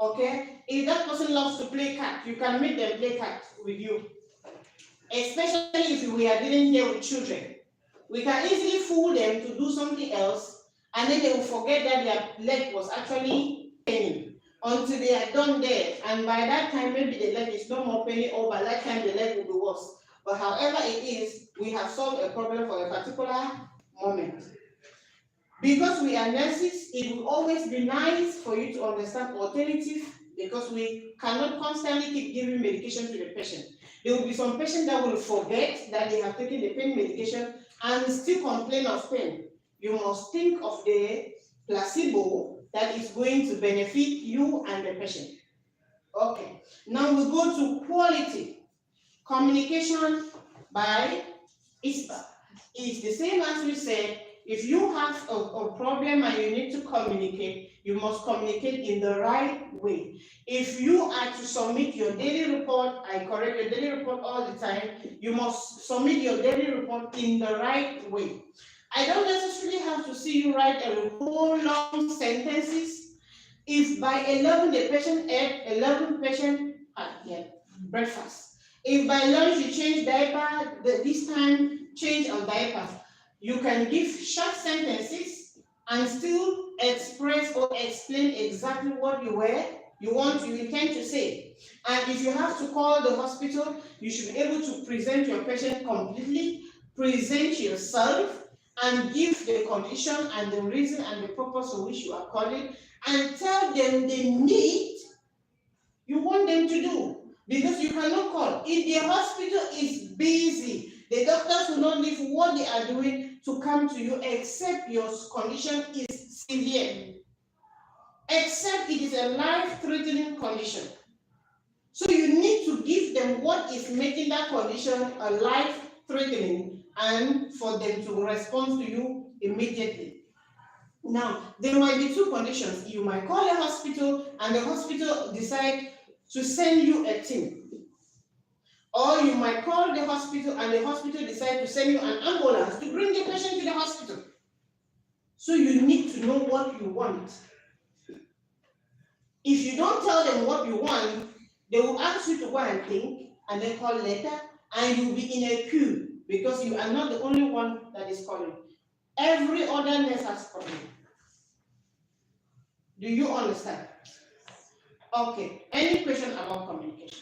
Okay? If that person loves to play cards, you can make them play cards with you. Especially if we are dealing here with children. We can easily fool them to do something else and then they will forget that their leg was actually paining until they are done there. And by that time, maybe the leg is no more paining, or by that time the leg will be worse. But however it is, we have solved a problem for a particular moment. Because we are nurses, it will always be nice for you to understand alternative, because we cannot constantly keep giving medication to the patient. There will be some patients that will forget that they have taken the pain medication and still complain of pain. You must think of the placebo that is going to benefit you and the patient. Okay, now we go to quality. Communication by ISPA. It's the same as we said. If you have a problem and you need to communicate, you must communicate in the right way. If you are to submit your daily report, I correct your daily report all the time, you must submit your daily report in the right way. I don't necessarily have to see you write a whole long sentences. If by 11 the patient ate, 11 patient had breakfast. If by lunch you change diaper, this time change of diaper. You can give short sentences and still express or explain exactly what you intend to say. And if you have to call the hospital, you should be able to present your patient completely, present yourself, and give the condition and the reason and the purpose for which you are calling, and tell them the need you want them to do. Because you cannot call. If the hospital is busy, the doctors will not leave what they are doing to come to you except your condition is severe. Except it is a life-threatening condition. So you need to give them what is making that condition a life-threatening and for them to respond to you immediately. Now, there might be two conditions. You might call a hospital and the hospital decide to send you a team. Or you might call the hospital and the hospital decide to send you an ambulance to bring the patient to the hospital. So you need to know what you want. If you don't tell them what you want, they will ask you to go and think and then call later, and you'll be in a queue because you are not the only one that is calling. Every other nurse has problem. Do you understand? Okay, any question about communication?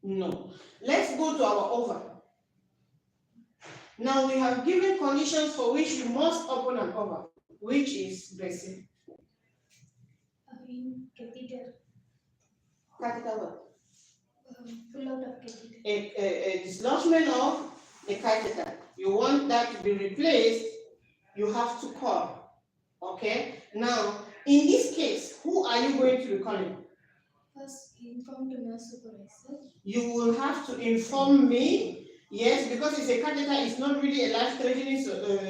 No. Let's go to our over. Now we have given conditions for which you must open an over. which is Gracie. In catheter, Catheter what? pull out of catheter. A dislodgement of the catheter. You want that to be replaced, you have to call. Okay? Now, in this case, who are you going to be calling? First, inform to nurse supervisor. You will have to inform me, yes, because it's a catheter, it's not really a life-threatening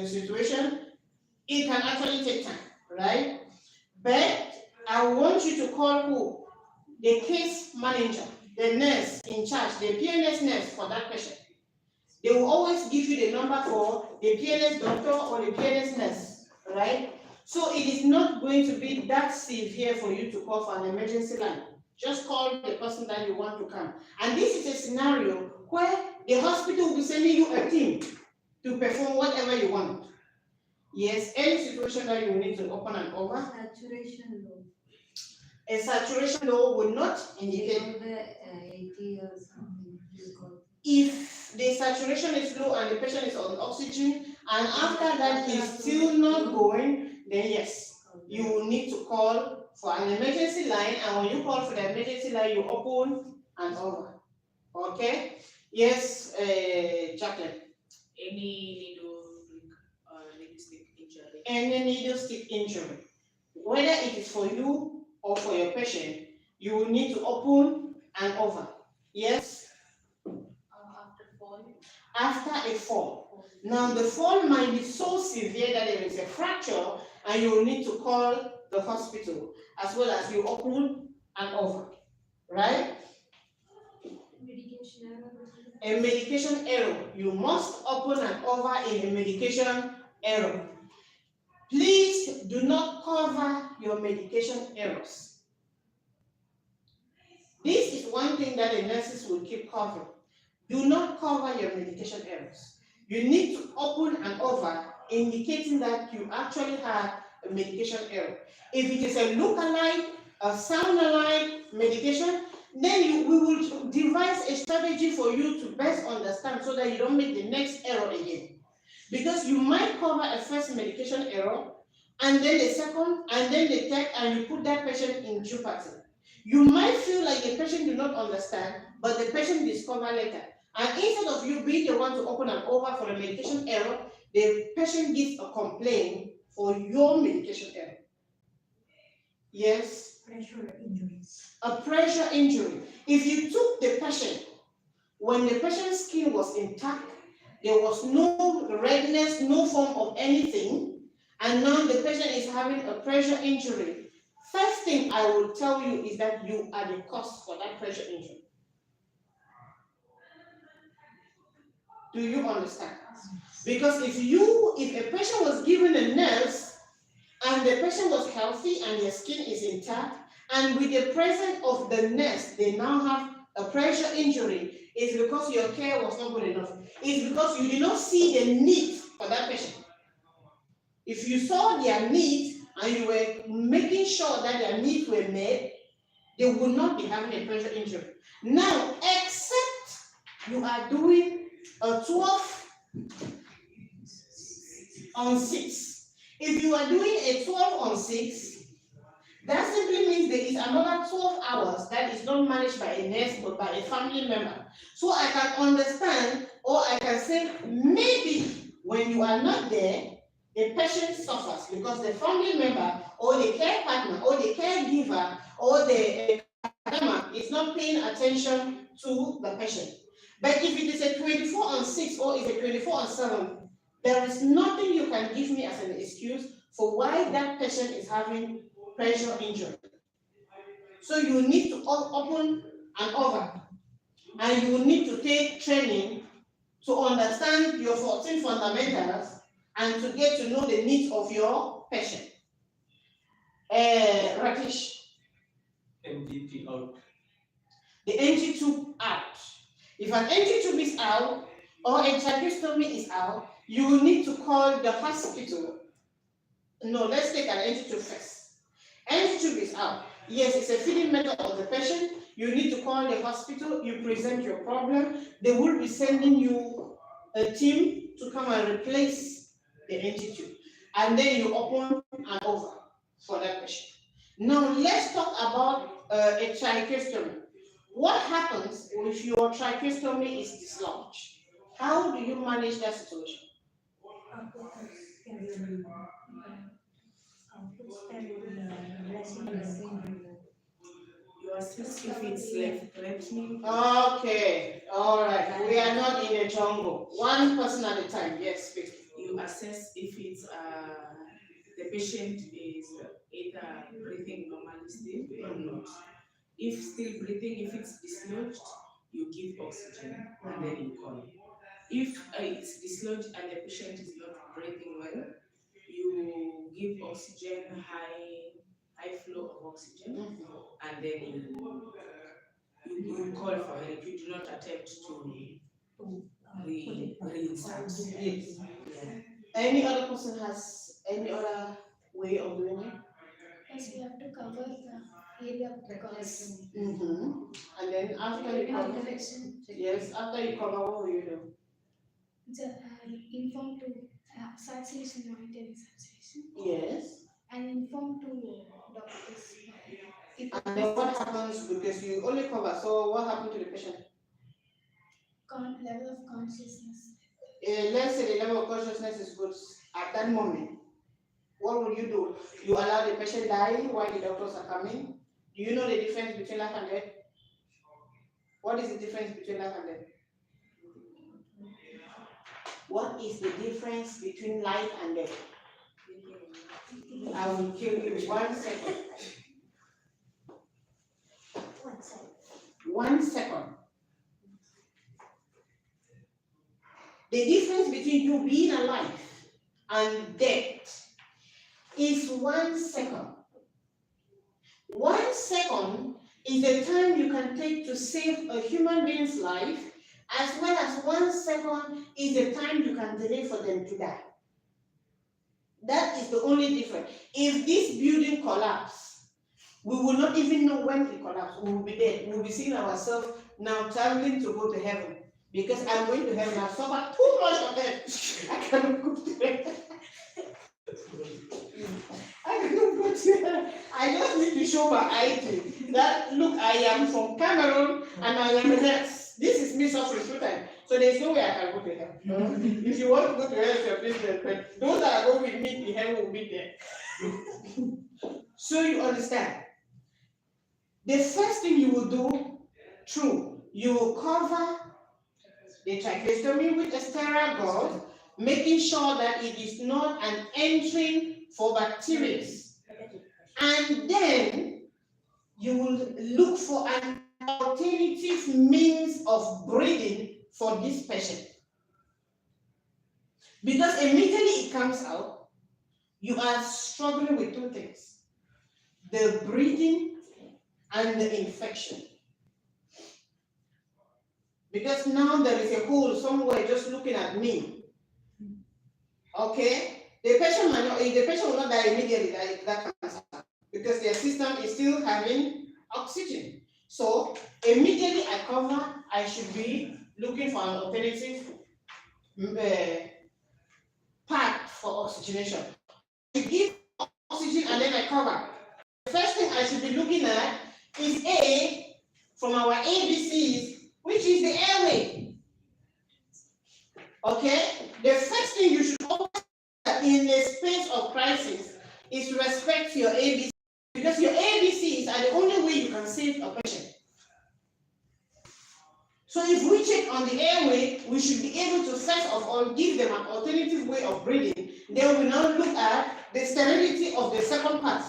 situation. It can actually take time, right? But I want you to call who? The case manager, the nurse in charge, the PNS nurse for that patient. They will always give you the number for the PNS doctor or the PNS nurse, right? So it is not going to be that severe for you to call for an emergency line. Just call the person that you want to come. And this is a scenario where the hospital will be sending you a team to perform whatever you want. Yes, any situation that you need to open and over. Saturation low. A saturation low will not indicate. Below the 80 or something. If the saturation is low and the patient is on oxygen, and after that is still not going, then yes, you will need to call for an emergency line, and when you call for the emergency line, you open and over. Okay? Yes, Jacqueline. Any needle stick injury. Any needle stick injury, whether it is for you or for your patient, you will need to open and over. Yes? After fall. After a fall. Now the fall might be so severe that there is a fracture and you will need to call the hospital as well as you open and over, right? Medication error. A medication error. You must open and over in a medication error. Please do not cover your medication errors. This is one thing that the nurses will keep covering. Do not cover your medication errors. You need to open and over, indicating that you actually have a medication error. If it is a look-alike, a sound-alike medication, then we will devise a strategy for you to best understand so that you don't make the next error again. Because you might cover a first medication error, and then the second, and then the third, and you put that patient in jeopardy. You might feel like the patient do not understand, but the patient discover later. And instead of you being the one to open and over for a medication error, the patient gives a complaint for your medication error. Yes? Pressure injuries. A pressure injury. If you took the patient, when the patient's skin was intact, there was no redness, no form of anything, and now the patient is having a pressure injury, first thing I will tell you is that you are the cause for that pressure injury. Do you understand? Because if a patient was given a nurse and the patient was healthy and their skin is intact, and with the presence of the nurse, they now have a pressure injury, it's because your care was not good enough. It's because you did not see the need for that patient. If you saw their needs and you were making sure that their needs were met, they would not be having a pressure injury. Now, except you are doing a 12 on 6. If you are doing a 12 on 6, that simply means there is another 12 hours that is not managed by a nurse but by a family member. So I can understand, or I can say maybe when you are not there, the patient suffers because the family member or the care partner or the caregiver or the academic is not paying attention to the patient. But if it is a 24 on 6 or it's a 24 on 7, there is nothing you can give me as an excuse for why that patient is having pressure injury. So you need to open and over, and you need to take training to understand your 14 fundamentals and to get to know the needs of your patient. Rakesh. NG out. The NG tube out. If an NG tube is out or a tracheostomy is out, you will need to call the hospital. No, let's take an NG tube first. NG tube is out. Yes, it's a feeding method of the patient. You need to call the hospital. You present your problem. They will be sending you a team to come and replace the NG tube. And then you open and over for that patient. Now let's talk about a tracheostomy. What happens if your tracheostomy is dislodged? How do you manage that situation? You assess if it's life-threatening. Okay, all right. We are not in a jungle. One person at a time. Yes, speak. You assess if it's the patient is either breathing normally still or not. If still breathing, if it's dislodged, you give oxygen and then you call. If it's dislodged and the patient is not breathing well, you give oxygen, high flow of oxygen, and then you call for help. You do not attempt to reinsert. Yes. Any other person has any other way of doing it? Yes, we have to cover the area of the cause. And then after you cover, yes, after you cover, what will you do? Inform to saturation, monitoring saturation, Yes. and inform to doctors. And then what happens because you only cover? So what happened to the patient? Level of consciousness. Let's say the level of consciousness is good at that moment. What will you do? You allow the patient die while the doctors are coming? Do you know the difference between life and death? What is the difference between life and death? What is the difference between life and death? I will kill you 1 second. 1 second. 1 second. The difference between you being alive and death is 1 second. 1 second is the time you can take to save a human being's life, as well as 1 second is the time you can delay for them to die. That is the only difference. If this building collapses, we will not even know when it collapsed. We will be dead. We will be seeing ourselves now traveling to go to heaven. Because I'm going to heaven. I've suffered too much of it. I cannot go to heaven. I cannot go to heaven. I just need to show my ID. That, look, I am from Cameroon and I am a nurse. This is me suffering full time. So there's no way I can go to heaven. If you want to go to heaven, it's your business. But those that are going with me in heaven will be there. So you understand. The first thing you will do, you will cover the tracheostomy with a sterile gauze, making sure that it is not an entry for bacteria. And then you will look for an alternative means of breathing for this patient. Because immediately it comes out, you are struggling with two things: the breathing and the infection. Because now there is a hole somewhere just looking at me. Okay? The patient will not die immediately, that cancer, because their system is still having oxygen. So immediately I cover, I should be looking for an alternative path for oxygenation. To give oxygen and then I cover. The first thing I should be looking at is A from our ABCs, which is the airway. Okay? The first thing you should always do in a space of crisis is to respect your ABC, because your ABCs are the only way you can save a patient. So if we check on the airway, we should be able to first of all give them an alternative way of breathing. Then we now look at the sterility of the second part.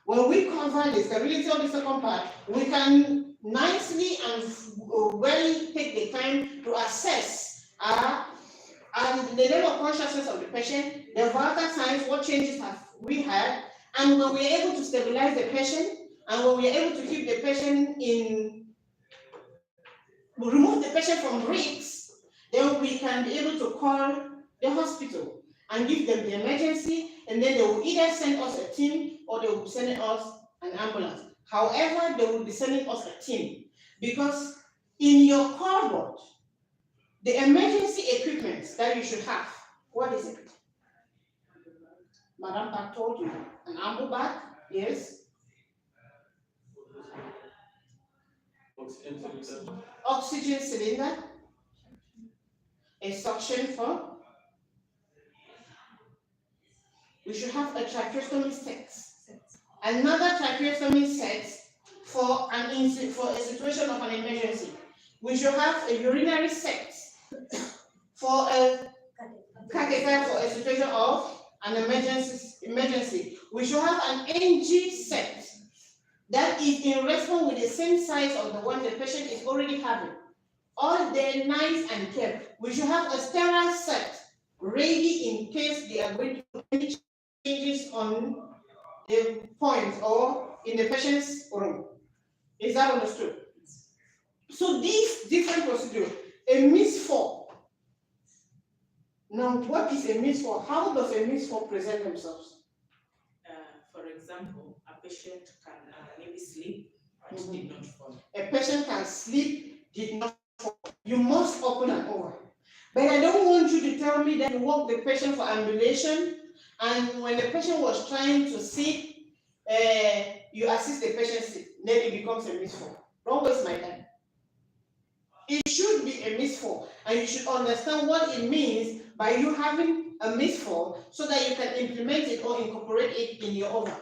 When we cover the sterility of the second part, we can nicely and well take the time to assess and the level of consciousness of the patient, the vital signs, what changes have we had, and when we're able to stabilize the patient, and when we're able to keep the patient remove the patient from risks, then we can be able to call the hospital and give them the emergency, and then they will either send us a team or they will be sending us an ambulance. However, they will be sending us a team, because in your cupboard, the emergency equipment that you should have, what is it? Madam Park told you. An ample bag, yes. Oxygen cylinder. Oxygen cylinder. A suction form. We should have a tracheostomy set. Another tracheostomy set for for a situation of an emergency. We should have a urinary set for a catheter for a situation of an emergency. We should have an NG set that is in response with the same size of the one the patient is already having. All day, nice and kept. We should have a sterile set ready in case they are going to do any changes on the point or in the patient's room. Is that understood? So these different procedures, a MIS-4. Now, what is a MIS-4? How does a MIS-4 present themselves? For example, a patient can maybe sleep but did not fall. A patient can sleep, did not fall. You must open and over. But I don't want you to tell me that you walk the patient for ambulation, and when the patient was trying to sit, you assist the patient sit, then it becomes a MIS-4. Don't waste my time. It should be a MIS-4, and you should understand what it means by you having a MIS-4 so that you can implement it or incorporate it in your OVA.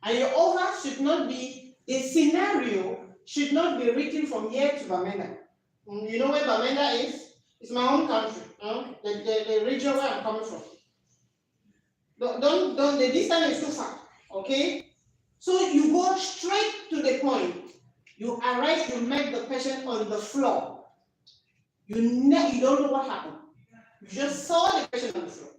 And your OVA should not be, the scenario should not be written from here to Bamenda. You know where Bamenda is? It's my own country, the region where I'm coming from. Don't, the distance is too far, okay? So you go straight to the point. You arrive, you met the patient on the floor. You don't know what happened. You just saw the patient on the floor.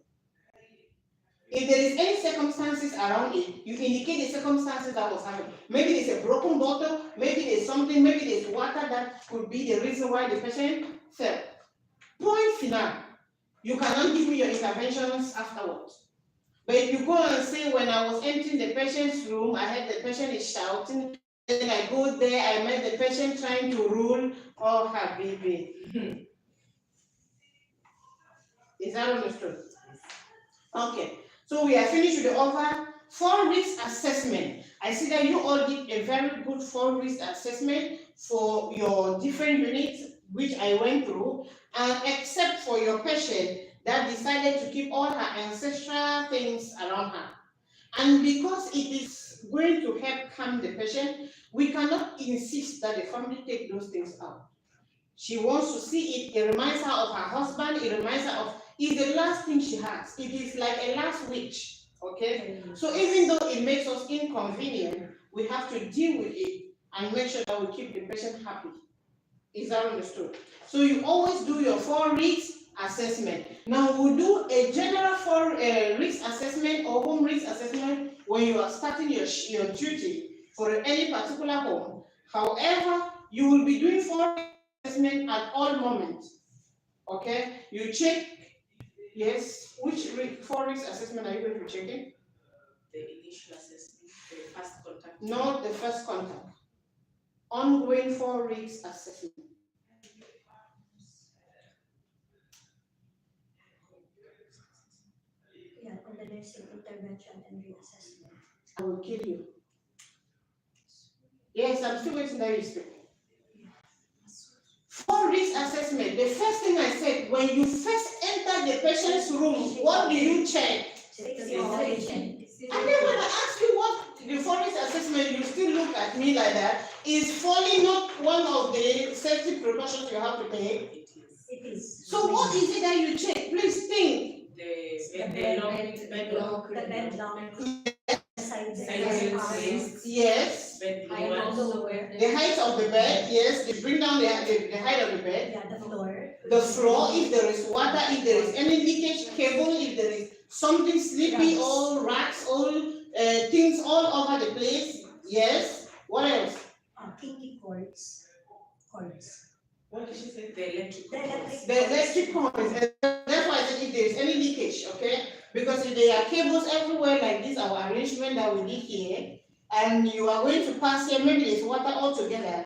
If there is any circumstances around it, you indicate the circumstances that was happening. Maybe there's a broken bottle, maybe there's something, maybe there's water that could be the reason why the patient fell. Point final. You cannot give me your interventions afterwards. But if you go and say, when I was entering the patient's room, I heard the patient is shouting, then I go there, I met the patient trying to roll, oh, Habibi. Is that understood? Okay. So we are finished with the over 4 risk assessment. I see that you all did a very good 4 risk assessment for your different units, which I went through, and except for your patient that decided to keep all her ancestral things around her. And because it is going to help calm the patient, we cannot insist that the family take those things out. She wants to see it, it reminds her of her husband, it reminds her of, it's the last thing she has. It is like a last wish, okay? So even though it makes us inconvenient, we have to deal with it and make sure that we keep the patient happy. Is that understood? So you always do your 4 risk assessment. Now we'll do a general 4 risk assessment or home risk assessment when you are starting your duty for any particular home. However, you will be doing 4 assessment at all moments. Okay? You check, yes, which 4 risk assessment are you going to be checking? The initial assessment, the first contact. Not the first contact. Ongoing 4 risk assessment. Yeah, on the nursing intervention and reassessment. I will kill you. Yes, I'm still waiting that you speak. 4 risk assessment. The first thing I said, when you first enter the patient's room, what do you check? And then when I ask you what the 4 risk assessment, you still look at me like that. Is falling not one of the safety precautions you have to take? It is. So what is it that you check? Please think. The bed lock, yes. The height of the bed, yes. They bring down the height of the bed. Yeah, the floor. The floor, if there is water, if there is any leakage cable, if there is something sleepy, all rats, all things all over the place. Yes. What else? Kinky cords. What did she say? The electric The electric cords. That's why I said if there is any leakage, okay? Because if there are cables everywhere like this, our arrangement that we did here, and you are going to pass here, maybe there's water all together,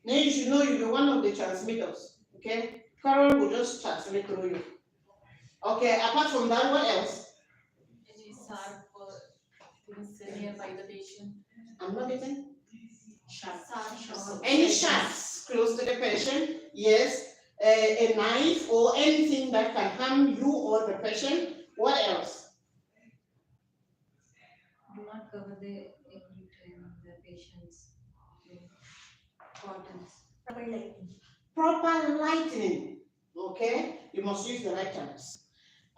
then you should know you'll be one of the transmitters, okay? Carol will just transmit through you. Okay, apart from that, what else? Any sharp hands nearby the patient. I'm not getting Sharp. any sharps close to the patient. Yes, a knife or anything that can harm you or the patient. What else? Do not cover the every time the patient's cottons. Proper lighting. Proper lighting. Okay, you must use the right terms.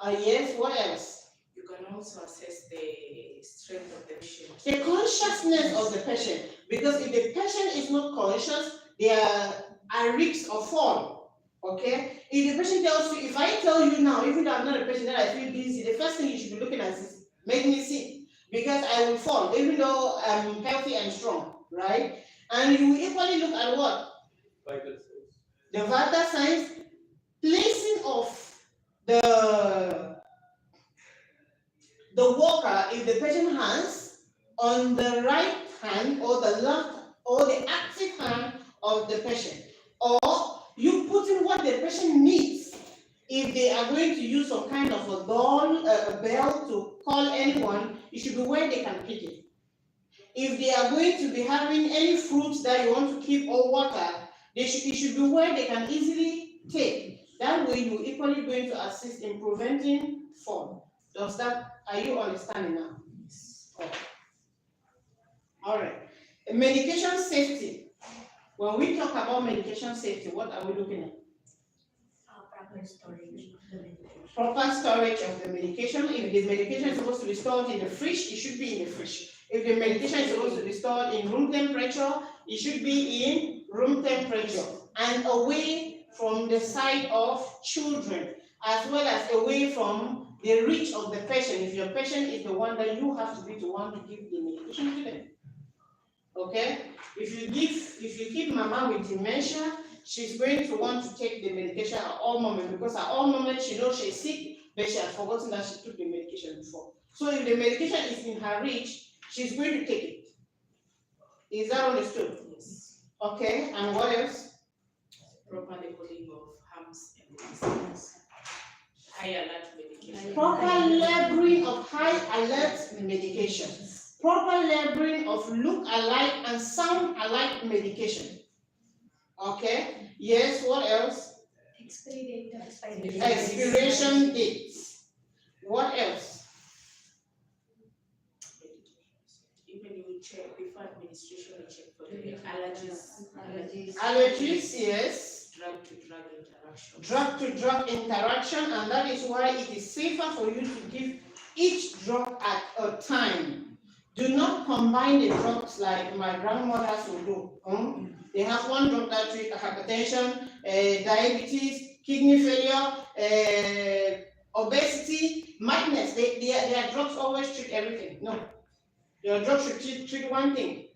Yes, what else? You can also assess the strength of the patient. The consciousness of the patient, because if the patient is not conscious, they are at risk of fall. Okay? If the patient tells you, if I tell you now, even though I'm not a patient, that I feel dizzy, the first thing you should be looking at is make me sick, because I will fall, even though I'm healthy and strong, right? And you will equally look at what? Vital signs. The vital signs, placing of the walker, if the patient hands on the right hand or the left or the active hand of the patient, or you put in what the patient needs. If they are going to use some kind of a doll, a bell to call anyone, it should be where they can pick it. If they are going to be having any fruits that you want to keep or water, it should be where they can easily take. That way you're equally going to assist in preventing fall. Are you understanding now? Okay. All right. Medication safety. When we talk about medication safety, what are we looking at? Proper storage of the medication. Proper storage of the medication. If the medication is supposed to be stored in the fridge, it should be in the fridge. If the medication is supposed to be stored in room temperature, it should be in room temperature and away from the sight of children, as well as away from the reach of the patient. If your patient is the one, that you have to be the one to give the medication to them. Okay? If you keep mama with dementia, she's going to want to take the medication at all moments, because at all moments she knows she's sick, but she has forgotten that she took the medication before. So if the medication is in her reach, she's going to take it. Is that understood? Yes. Okay, and what else? Proper labeling of harms and medicines. High alert medication. Proper labeling of high alert medication. Proper labeling of look alike and sound alike medication. Okay, yes, what else? Expiration dates. What else? Even you check before administration, you check for the allergies. Allergies, yes. Drug to drug interaction. Drug to drug interaction, and that is why it is safer for you to give each drug at a time. Do not combine the drugs like my grandmothers would do. They have one drug that treats hypertension, diabetes, kidney failure, obesity, madness. Their drugs always treat everything. No. Your drug should treat one thing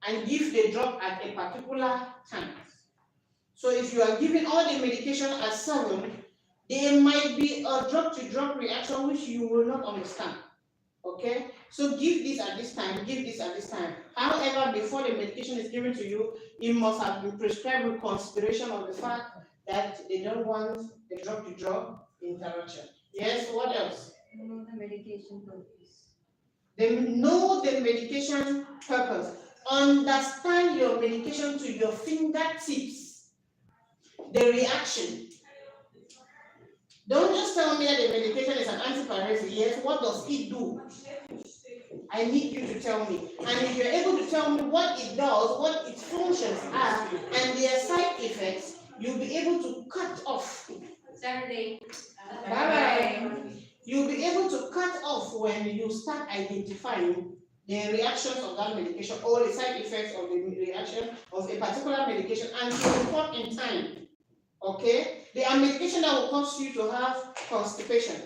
and give the drug at a particular time. So if you are giving all the medication at 7, there might be a drug-to-drug reaction which you will not understand. Okay? So give this at this time, give this at this time. However, before the medication is given to you, it must have been prescribed with consideration of the fact that they don't want a drug-to-drug interaction. Yes, what else? Know the medication purpose. They know the medication purpose. Understand your medication to your fingertips. The reaction. Don't just tell me that the medication is an antipyretics. Yes, what does it do? I need you to tell me. And if you're able to tell me what it does, what its functions are, and their side effects, you'll be able to cut off. Saturday. Bye-bye. You'll be able to cut off when you start identifying the reactions of that medication or the side effects of the reaction of a particular medication, and to report in time. Okay? There are medication that will cause you to have constipation.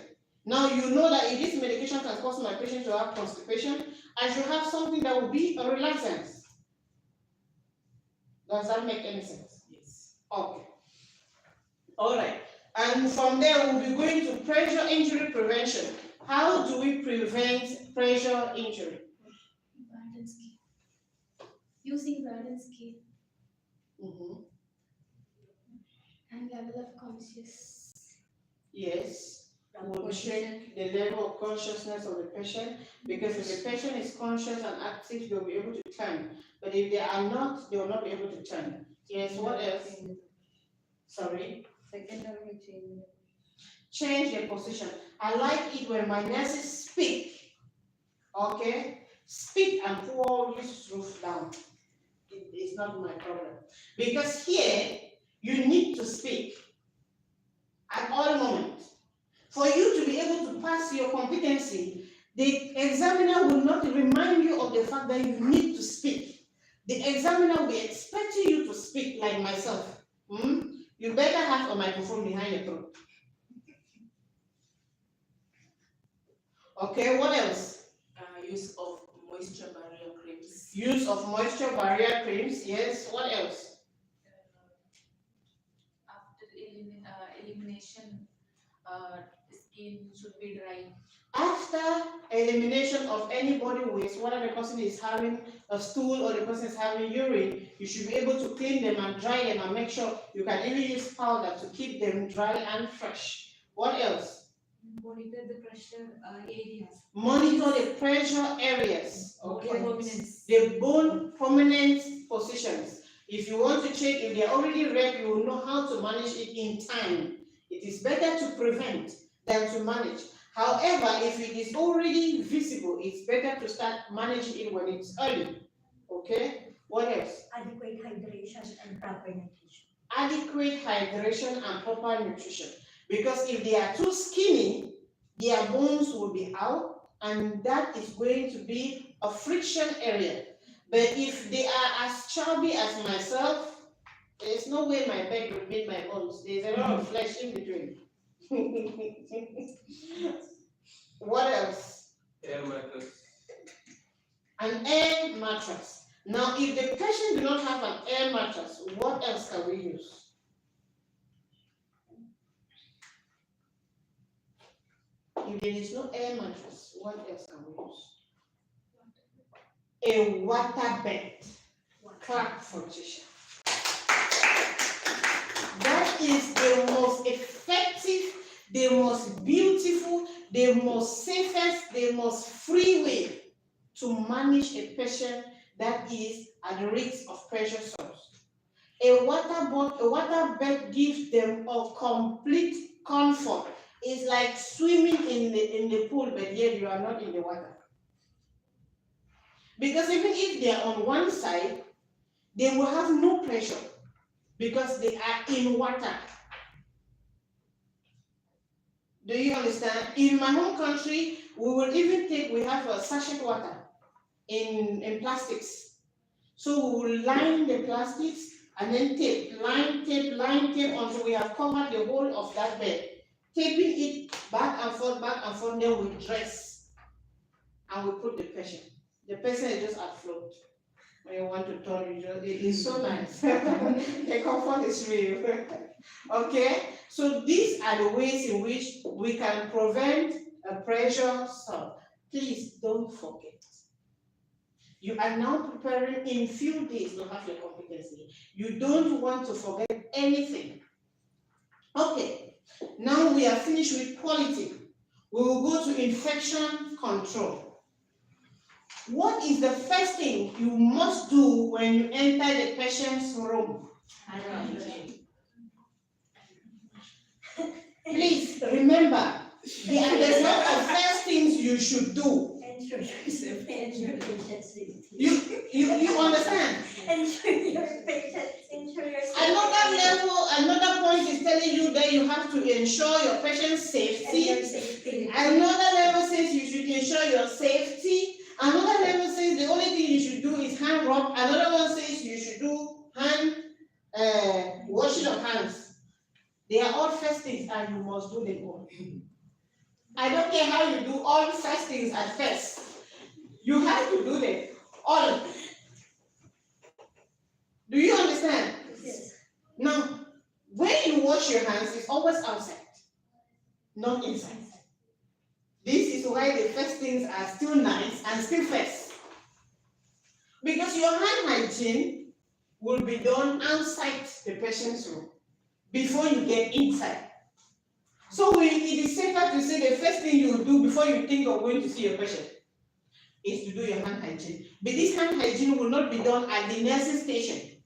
Now you know that if this medication can cause my patient to have constipation, I should have something that will be a relaxant. Does that make any sense? Yes. Okay. All right. And from there, we'll be going to pressure injury prevention. How do we prevent pressure injury? Burden scale. Using burden scale and level of conscious. Yes. will check the level of consciousness of the patient, because if the patient is conscious and active, they'll be able to turn. But if they are not, they will not be able to turn. Yes, what else? Sorry? Second time we change. Change their position. I like it when my nurses speak. Okay? Speak and pour this roof down. It's not my problem. Because here, you need to speak at all moments. For you to be able to pass your competency, the examiner will not remind you of the fact that you need to speak. The examiner will be expecting you to speak like myself. You better have a microphone behind your throat. Okay, what else? Use of moisture barrier creams. Use of moisture barrier creams, yes. What else? After elimination, skin should be dry. After elimination of any body waste, whether the person is having a stool or the person is having urine, you should be able to clean them and dry them and make sure you can even use powder to keep them dry and fresh. What else? Monitor the pressure areas. Monitor the pressure areas. Okay. Prominence. The bone prominent positions. If you want to check if they are already red, you will know how to manage it in time. It is better to prevent than to manage. However, if it is already visible, it's better to start managing it when it's early. Okay? What else? Adequate hydration and proper nutrition. Adequate hydration and proper nutrition. Because if they are too skinny, their bones will be out, and that is going to be a friction area. But if they are as chubby as myself, there's no way my bed will meet my bones. There's a lot of flesh in between. What else? Air mattress. An air mattress. Now, if the patient do not have an air mattress, what else can we use? If there is no air mattress, what else can we use? A water bed. Clap for Tisha. That is the most effective, the most beautiful, the most safest, the most free way to manage a patient that is at the risk of pressure sores. A water bed gives them a complete comfort. It's like swimming in the pool, but yet you are not in the water. Because even if they are on one side, they will have no pressure because they are in water. Do you understand? In my home country, we have a sachet water in plastics. So we will line the plastics and then tape, line tape until we have covered the whole of that bed. Taping it back and forth, then we dress and we put the patient. The patient is just afloat. When you want to turn, it is so nice. The comfort is real. Okay? So these are the ways in which we can prevent a pressure sore. Please don't forget. You are now preparing in few days to have your competency. You don't want to forget anything. Okay, now we are finished with quality. We will go to infection control. What is the first thing you must do when you enter the patient's room? Please remember, there's not the first things you should do. Ensure your patient safety. You understand? Ensure your patient, ensure your safety. Another point is telling you that you have to ensure your patient's safety. And your safety. Another level says you should ensure your safety. Another level says the only thing you should do is hand rub. Another one says you should do hand washing of hands. They are all first things and you must do them all. I don't care how you do all first things at first. You have to do them all. Do you understand? Yes. Now, when you wash your hands, it's always outside, not inside. This is why the first things are still nice and still first. Because your hand hygiene will be done outside the patient's room before you get inside. So it is safer to say the first thing you do before you think of going to see your patient is to do your hand hygiene. But this hand hygiene will not be done at the nursing station.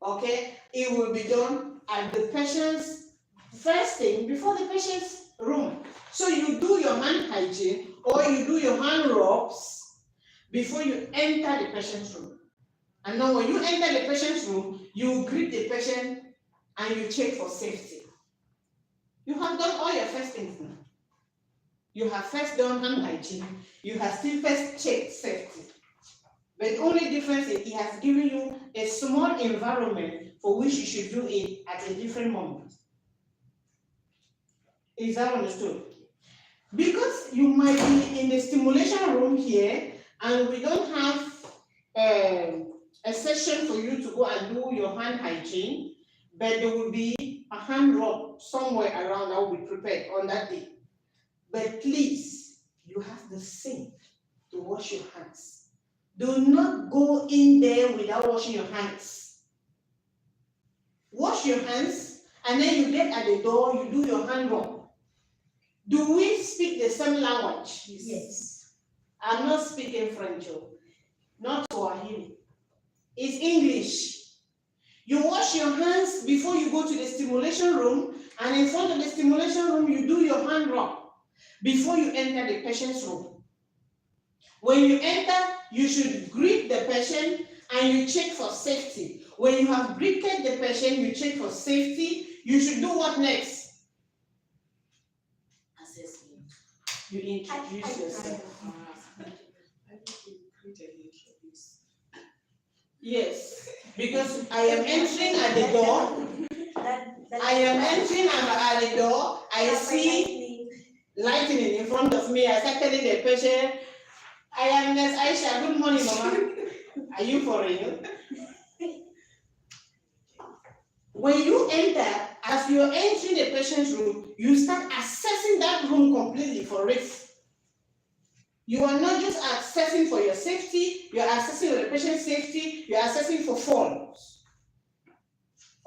Okay? It will be done at the patient's first thing before the patient's room. So you do your hand hygiene or you do your hand rubs before you enter the patient's room. And now when you enter the patient's room, you greet the patient and you check for safety. You have done all your first things now. You have first done hand hygiene, you have still first checked safety. But the only difference is he has given you a small environment for which you should do it at a different moment. Is that understood? Because you might be in the stimulation room here and we don't have a session for you to go and do your hand hygiene, but there will be a hand rub somewhere around that will be prepared on that day. But please, you have the sink to wash your hands. Do not go in there without washing your hands. Wash your hands, and then you get at the door, you do your hand rub. Do we speak the same language? Yes. I'm not speaking French, not Swahili. It's English. You wash your hands before you go to the stimulation room, and in front of the stimulation room, you do your hand rub before you enter the patient's room. When you enter, you should greet the patient and you check for safety. When you have greeted the patient, you check for safety. You should do what next? Assessment. You introduce yourself. Yes, because I am entering at the door. I am entering at the door. I see lightning in front of me. I start telling the patient, I am Nurse Aisha. Good morning, Mama. Are you for real? When you enter, as you are entering the patient's room, you start assessing that room completely for risk. You are not just assessing for your safety, you are assessing for the patient's safety, you are assessing for falls.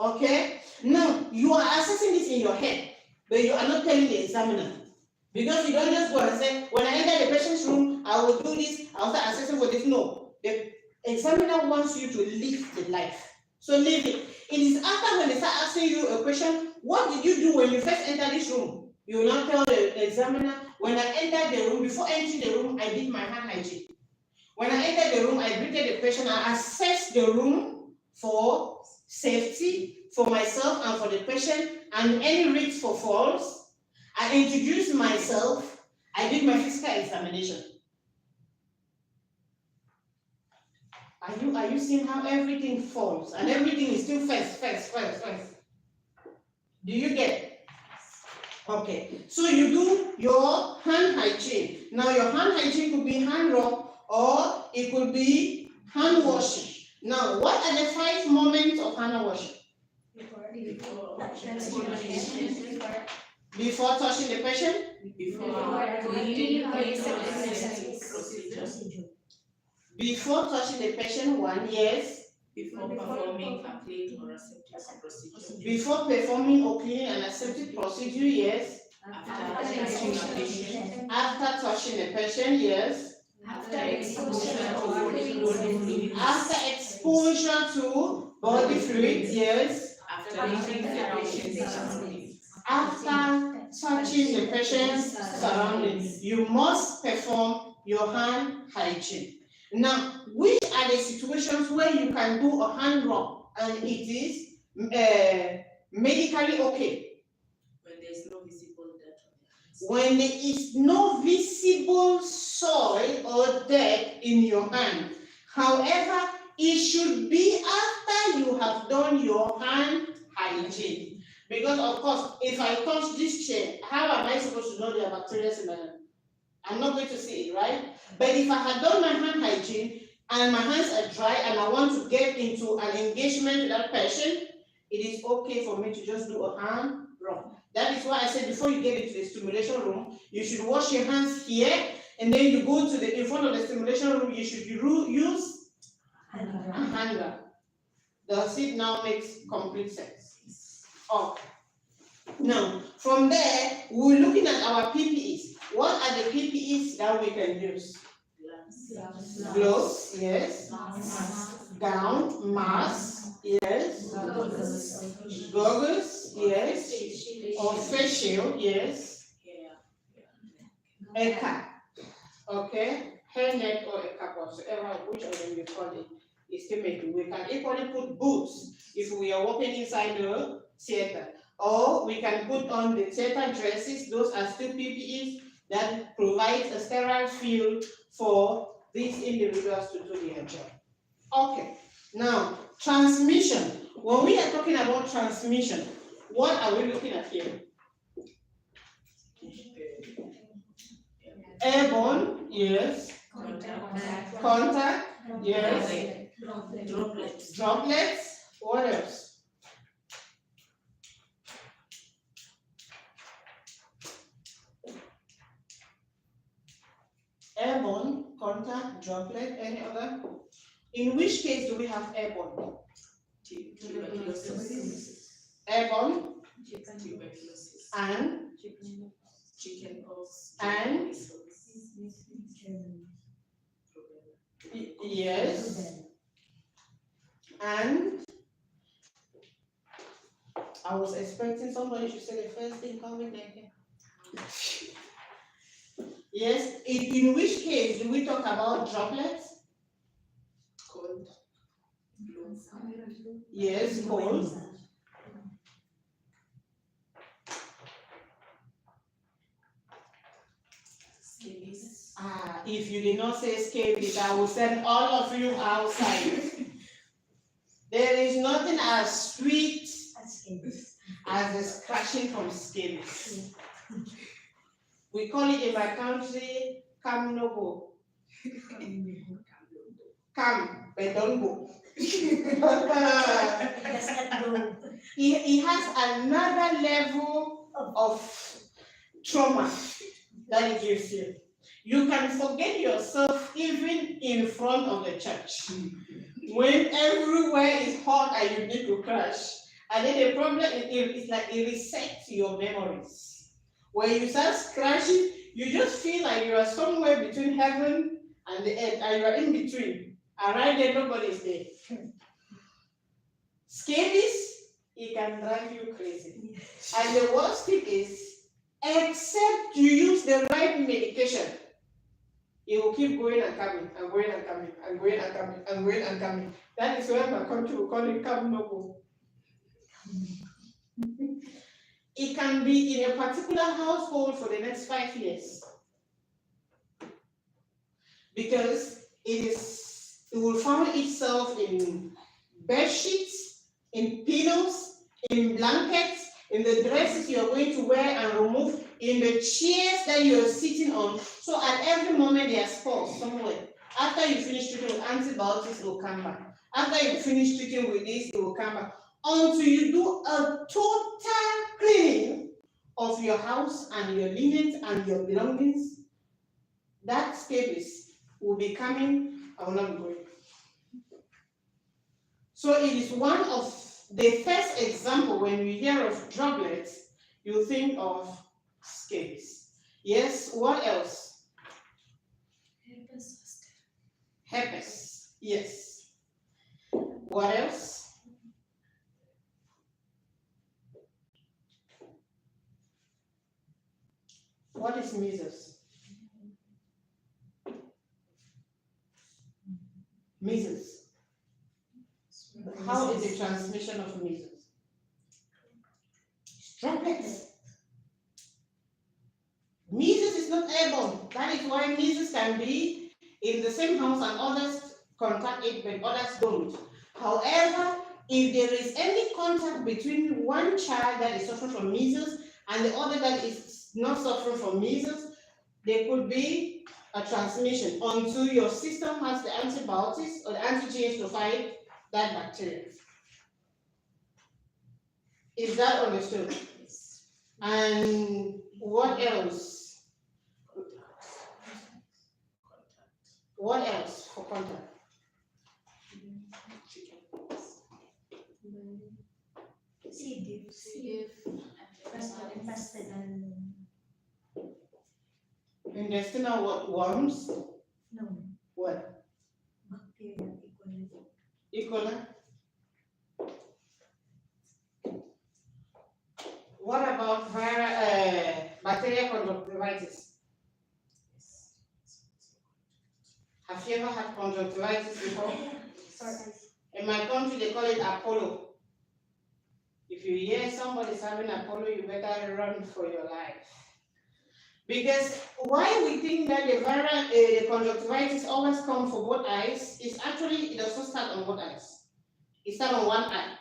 Okay? Now, you are assessing this in your head, but you are not telling the examiner. Because you don't just go and say, when I enter the patient's room, I will do this, I will start assessing for this. No. The examiner wants you to live the life. So live it. It is after when they start asking you a question, what did you do when you first entered this room? You will now tell the examiner, when I entered the room, before entering the room, I did my hand hygiene. When I entered the room, I greeted the patient, I assessed the room for safety, for myself and for the patient, and any risk for falls. I introduced myself, I did my physical examination. Are you seeing how everything falls and everything is still first? Do you get it? Okay, so you do your hand hygiene. Now your hand hygiene could be hand rub or it could be hand washing. Now, what are the 5 moments of hand washing? Before touching the patient? Before touching the patient, 1, yes. Before performing a clean or aseptic procedure. Before performing or cleaning an aseptic procedure, yes. After touching a patient. After touching the patient, yes. After exposure to body fluid. After exposure to body fluid, yes. After leaving the patient's surroundings. After touching the patient's surroundings, you must perform your hand hygiene. Now, which are the situations where you can do a hand rub and it is medically okay? When there is no visible dirt on the hands. When there is no visible soil or dirt in your hand. However, it should be after you have done your hand hygiene. Because of course, if I touch this chair, how am I supposed to know there are bacteria in my hand? I'm not going to see it, right? But if I had done my hand hygiene and my hands are dry and I want to get into an engagement with that patient, it is okay for me to just do a hand rub. That is why I said before you get into the stimulation room, you should wash your hands here, and then you go to the in front of the stimulation room, you should use a hand rub. Does it now make complete sense? Okay. Now, from there, we're looking at our PPEs. What are the PPEs that we can use? Gloves, yes. Gown, mask, yes. Goggles, yes. Or face shield, yes. A cap, okay. Hairnet or a cap, whatsoever, which of them you call it, is still making. We can equally put boots if we are walking inside the theater. Or we can put on the theater dresses. Those are still PPEs that provide a sterile field for these individuals to do their job. Okay, now transmission. When we are talking about transmission, what are we looking at here? Airborne, yes. Contact, yes. Droplets, what else? Airborne, contact, droplet, any other? In which case do we have airborne? Airborne and Chickenpox. And? Yes. And I was expecting somebody to say the first thing COVID-19. Yes. In which case do we talk about droplets? Cold. Yes, cold. Scabies. If you did not say scabies, I will send all of you outside. There is nothing as sweet as the scratching from scabies. We call it in my country, come no go. Come, but don't go. He has another level of trauma that it gives you. You can forget yourself even in front of the church. When everywhere is hot and you need to crash. And then the problem is like it resets your memories. When you start crashing, you just feel like you are somewhere between heaven and the earth, and you are in between. And right there, nobody is there. Scabies, it can drive you crazy. And the worst thing is, except you use the right medication, it will keep going and coming, and going and coming, and going and coming, and going and coming. That is why my country will call it come no go. It can be in a particular household for the next 5 years. Because it will find itself in bed sheets, in pillows, in blankets, in the dresses you are going to wear and remove, in the chairs that you are sitting on. So at every moment they are spores somewhere. After you finish treating with antibiotics, it will come back. After you finish treating with this, it will come back. Until you do a total cleaning of your house and your linens and your belongings, that scabies will be coming. I will not be going. So it is one of the first example when we hear of droplets, you think of scabies. Yes, what else? Herpes, yes. What else? What is measles? Measles. How is the transmission of measles? Droplets. Measles is not airborne. That is why measles can be in the same house and others contact it, but others don't. However, if there is any contact between one child that is suffering from measles and the other that is not suffering from measles, there could be a transmission until your system has the antibiotics or the antigens to fight that bacteria. Is that understood? And what else? What else for contact? C. diff, and Intestinal worms, No, what? bacteria, E. coli. What about bacterial conjunctivitis? Have you ever had conjunctivitis before? In my country, they call it Apollo. If you hear somebody's having Apollo, you better run for your life. Because why we think that the conjunctivitis always comes for both eyes is actually, it does not start on both eyes. It starts on one eye.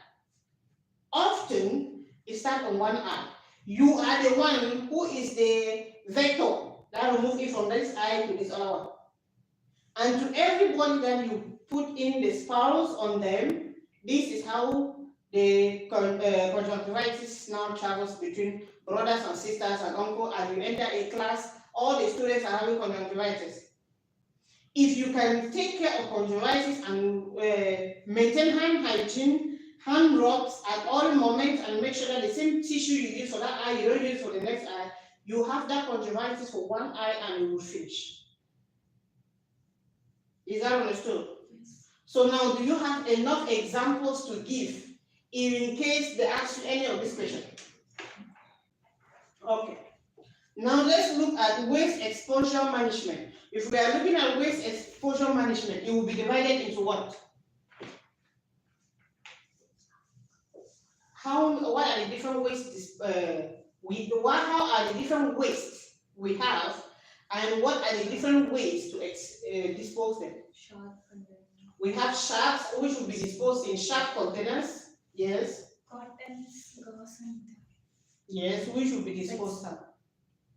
Often, it starts on one eye. You are the one who is the vector that will move it from this eye to this other one. And to everybody that you put in the spirals on them, this is how the conjunctivitis now travels between brothers and sisters and uncle. As you enter a class, all the students are having conjunctivitis. If you can take care of conjunctivitis and maintain hand hygiene, hand rubs at all moments, and make sure that the same tissue you use for that eye, you don't use for the next eye, you have that conjunctivitis for one eye and you will finish. Is that understood? So now, do you have enough examples to give in case they ask you any of this question? Okay. Now let's look at waste exposure management. If we are looking at waste exposure management, it will be divided into what? What are the different wastes how are the different wastes we have, and what are the different ways to dispose them? We have sharps, which will be disposed in sharp containers. Yes. Cottons, gauze, and Yes, which will be disposed of.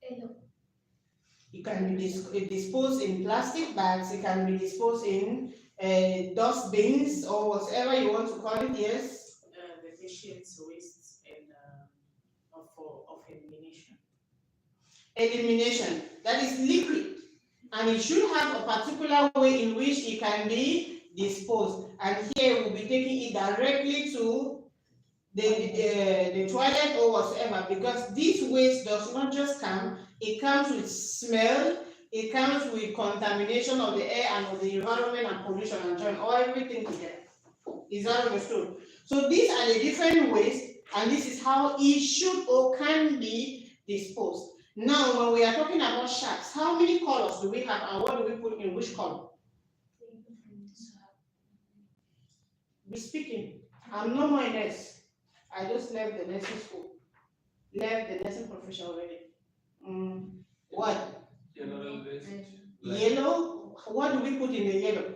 yellow. It can be disposed in plastic bags. It can be disposed in dust bins or whatever you want to call it. Yes. The patient's waste and of elimination. Elimination, that is liquid, and it should have a particular way in which it can be disposed. And here we'll be taking it directly to the toilet or whatever, because this waste does not just come, it comes with smell, it comes with contamination of the air and of the environment and pollution and join all everything together. Is that understood? So these are the different ways, and this is how it should or can be disposed. Now, when we are talking about sharps, how many colors do we have and what do we put in which color? Be speaking. I'm no more a nurse. I just left the nursing school. Left the nursing profession already. What? General waste. Yellow? What do we put in the yellow?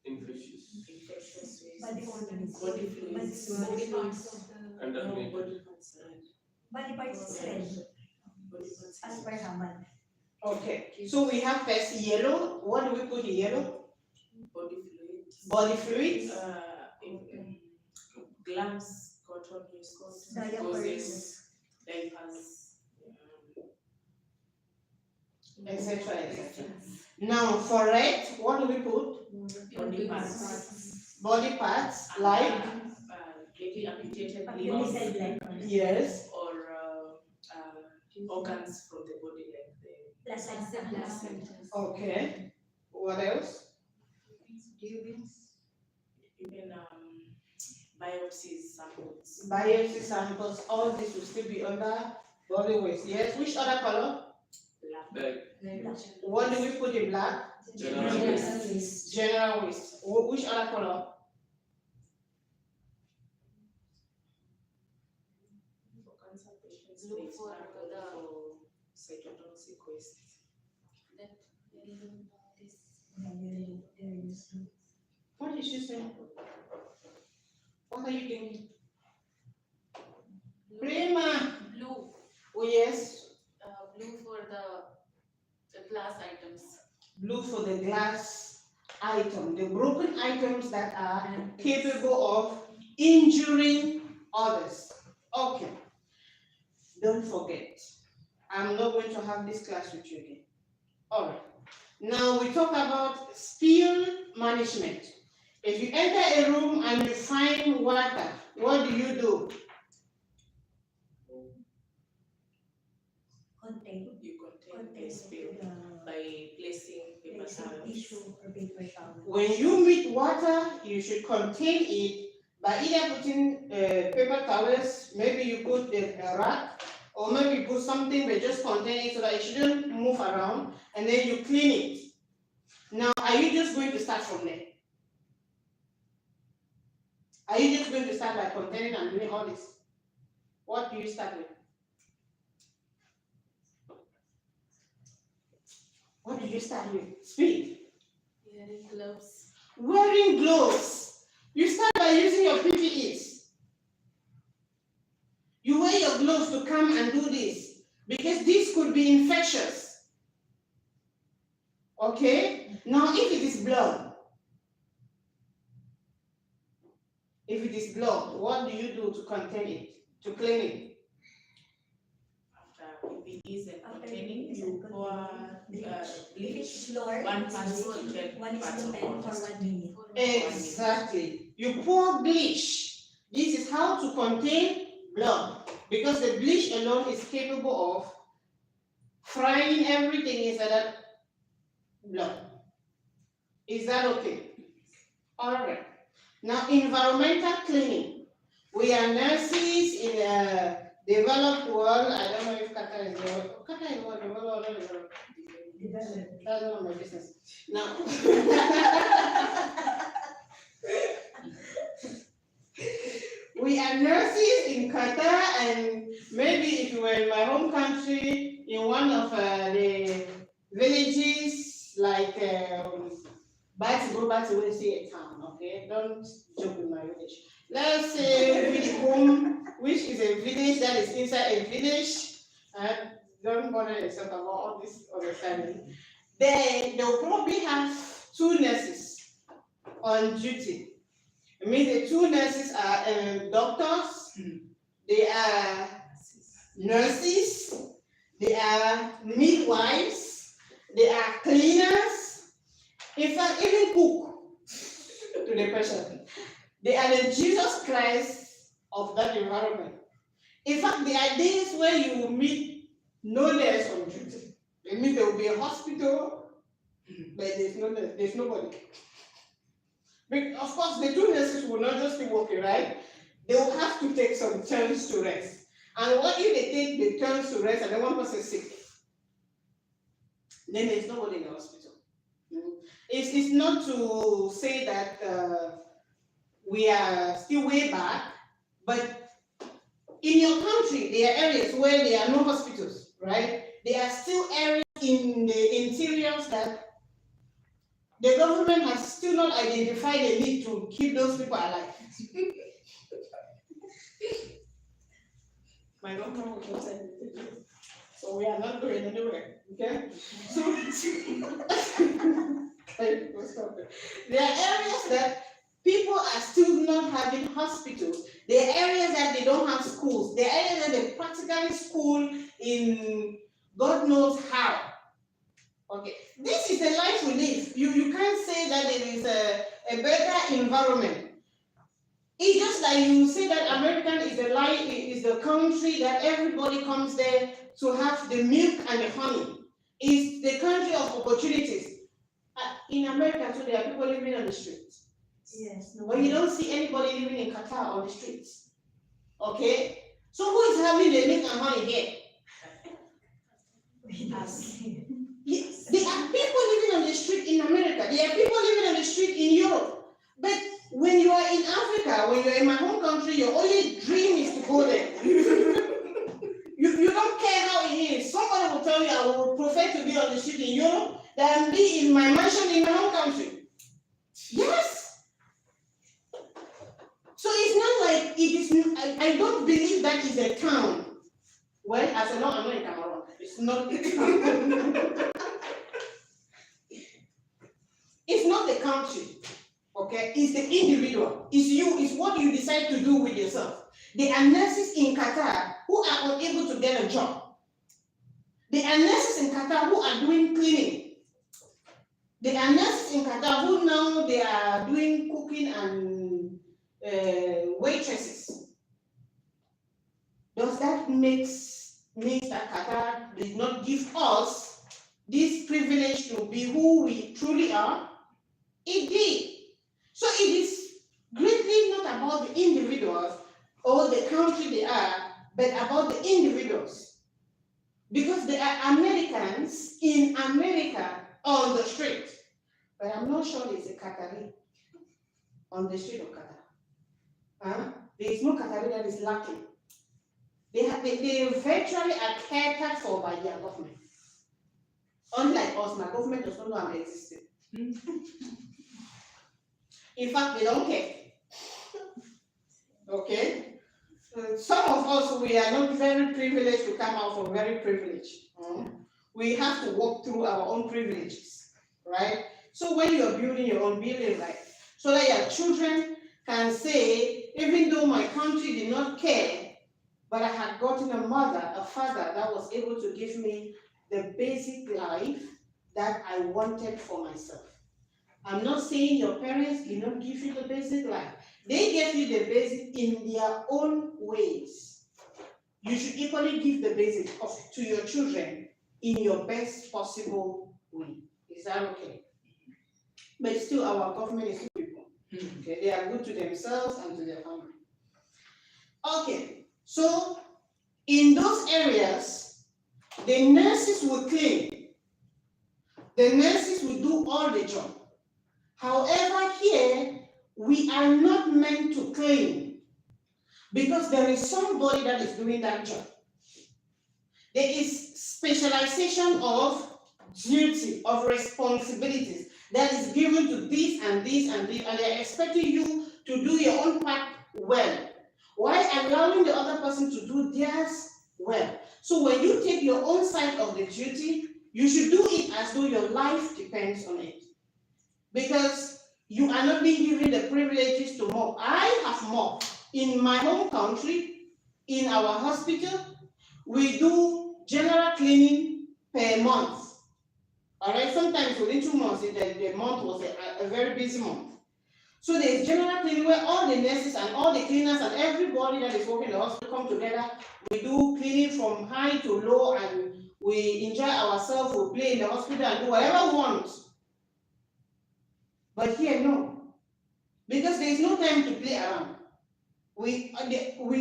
Infectious. Infectious waste. Body fluids. Body fluids. Body parts. Contaminated. Body parts is red. As per Hamad. Okay. So we have first yellow. What do we put in yellow? Body fluids. Body fluids. Gloves, cotton use, Diapers. diapers, Etc. etc. Now for red, what do we put? body parts. Body parts like Maybe amputated Limbs. limbs yes. or organs from the body like the Placenta. Okay. What else? even biopsies samples. Biopsy samples. All this will still be under body waste. Yes. Which other color? Bag. What do we put in black? General waste. General waste. Which other color? For cancer patients, Look there's for one the- for cytotoxic waste. That this What did she say? What are you thinking? Prima. blue, Oh yes. blue for the glass items. Blue for the glass item, the broken items that are capable of injuring others. Okay. Don't forget, I'm not going to have this class with you again. All right. Now we talk about spill management. If you enter a room and you find water, what do you do? contain You contain the spill by placing paper towels. tissue or paper towel. When you meet water, you should contain it by either putting paper towels, maybe you put a rack, or maybe you put something but just contain it so that it shouldn't move around, and then you clean it. Now, are you just going to start from there? Are you just going to start by containing and doing all this? What do you start with? What did you start with? Speak. Wearing gloves. Wearing gloves. You start by using your PPEs. You wear your gloves to come and do this because this could be infectious. Okay? Now, if it is blood, what do you do to contain it, to clean it? After PPEs and containing, you pour bleach. Floor, 1 pass to 10 one is parts to of 10 for water. 1 minute. Exactly. You pour bleach. This is how to contain blood because the bleach alone is capable of frying everything inside that blood. Is that okay? All right. Now, environmental cleaning. We are nurses in a developed world. I don't know if Qatar is developed. Qatar is developed. That's none of my business. Now, we are nurses in Qatar, and maybe if you were in my home country, in one of the villages, like go back to where say a town, okay? Don't joke with my village. Let's say Vidikum, which is a village that is inside a village, and don't bother yourself about all this understanding. Then they'll probably have 2 nurses on duty. It means the 2 nurses are doctors, they are nurses, they are midwives, they are cleaners, in fact, even cook to the patient. They are the Jesus Christ of that environment. In fact, there are days where you will meet no nurse on duty. It means there will be a hospital, but there's no nurse, there's nobody. But of course, the 2 nurses will not just be working, right? They will have to take some turns to rest. And what if they take the turns to rest and then one person is sick? Then there's nobody in the hospital. It's not to say that we are still way back, but in your country, there are areas where there are no hospitals, right? There are still areas in the interiors that the government has still not identified the need to keep those people alive. My government will just say, so we are not going anywhere, okay? So, okay, we'll stop it. There are areas that people are still not having hospitals. There are areas that they don't have schools. There are areas that they practically school in God knows how. Okay, this is the life we live. You can't say that there is a better environment. It's just like you say that American is the country that everybody comes there to have the milk and the honey. It's the country of opportunities. In America too, there are people living on the streets. Yes. But you don't see anybody living in Qatar on the streets. Okay? So who is having the milk and honey here? Us. Yes. There are people living on the street in America. There are people living on the street in Europe. But when you are in Africa, when you're in my home country, your only dream is to go there. you don't care how it is. Somebody will tell you, I would prefer to be on the street in Europe than be in my mansion in my home country. Yes. So it's not like it is, I don't believe that is a town. Well, as I know, I'm not in Cameroon. It's not a town. It's not the country. Okay, it's the individual. It's you. It's what you decide to do with yourself. There are nurses in Qatar who are unable to get a job. There are nurses in Qatar who are doing cleaning. There are nurses in Qatar who now they are doing cooking and waitresses. Does that make means that Qatar did not give us this privilege to be who we truly are. It did. So it is greatly not about the individuals or the country they are, but about the individuals. Because there are Americans in America on the street, but I'm not sure there's a Qatari on the street of Qatar. There is no Qatari that is lacking. They virtually are catered for by their government. Unlike us, my government does not know I'm existing. In fact, they don't care. Okay? Some of us, we are not very privileged to come out from very privileged. We have to walk through our own privileges, right? So when you're building your own building, right, so that your children can say, even though my country did not care, but I had gotten a mother, a father that was able to give me the basic life that I wanted for myself. I'm not saying your parents did not give you the basic life. They gave you the basic in their own ways. You should equally give the basic to your children in your best possible way. Is that okay? But still, our government is people. Okay, they are good to themselves and to their family. Okay, so in those areas, the nurses will clean. The nurses will do all the job. However, here, we are not meant to clean because there is somebody that is doing that job. There is specialization of duty, of responsibilities that is given to this and this and this, and they are expecting you to do your own part well, while allowing the other person to do theirs well. So when you take your own side of the duty, you should do it as though your life depends on it. Because you are not being given the privileges to mop. I have mopped in my home country, in our hospital. We do general cleaning per month. All right, sometimes within 2 months, the month was a very busy month. So there's general cleaning where all the nurses and all the cleaners and everybody that is working in the hospital come together. We do cleaning from high to low, and we enjoy ourselves. We play in the hospital and do whatever we want. But here, no. Because there is no time to play around. We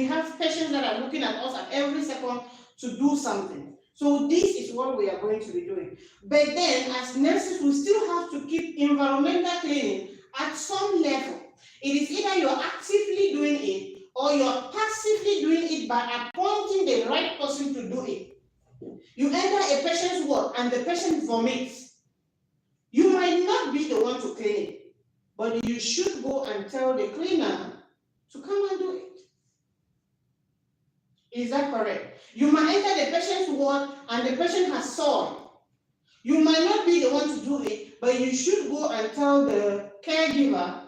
have patients that are looking at us at every second to do something. So this is what we are going to be doing. But then, as nurses, we still have to keep environmental cleaning at some level. It is either you're actively doing it or you're passively doing it by appointing the right person to do it. You enter a patient's ward and the patient vomits. You might not be the one to clean it, but you should go and tell the cleaner to come and do it. Is that correct? You might enter the patient's ward and the patient has soil. You might not be the one to do it, but you should go and tell the caregiver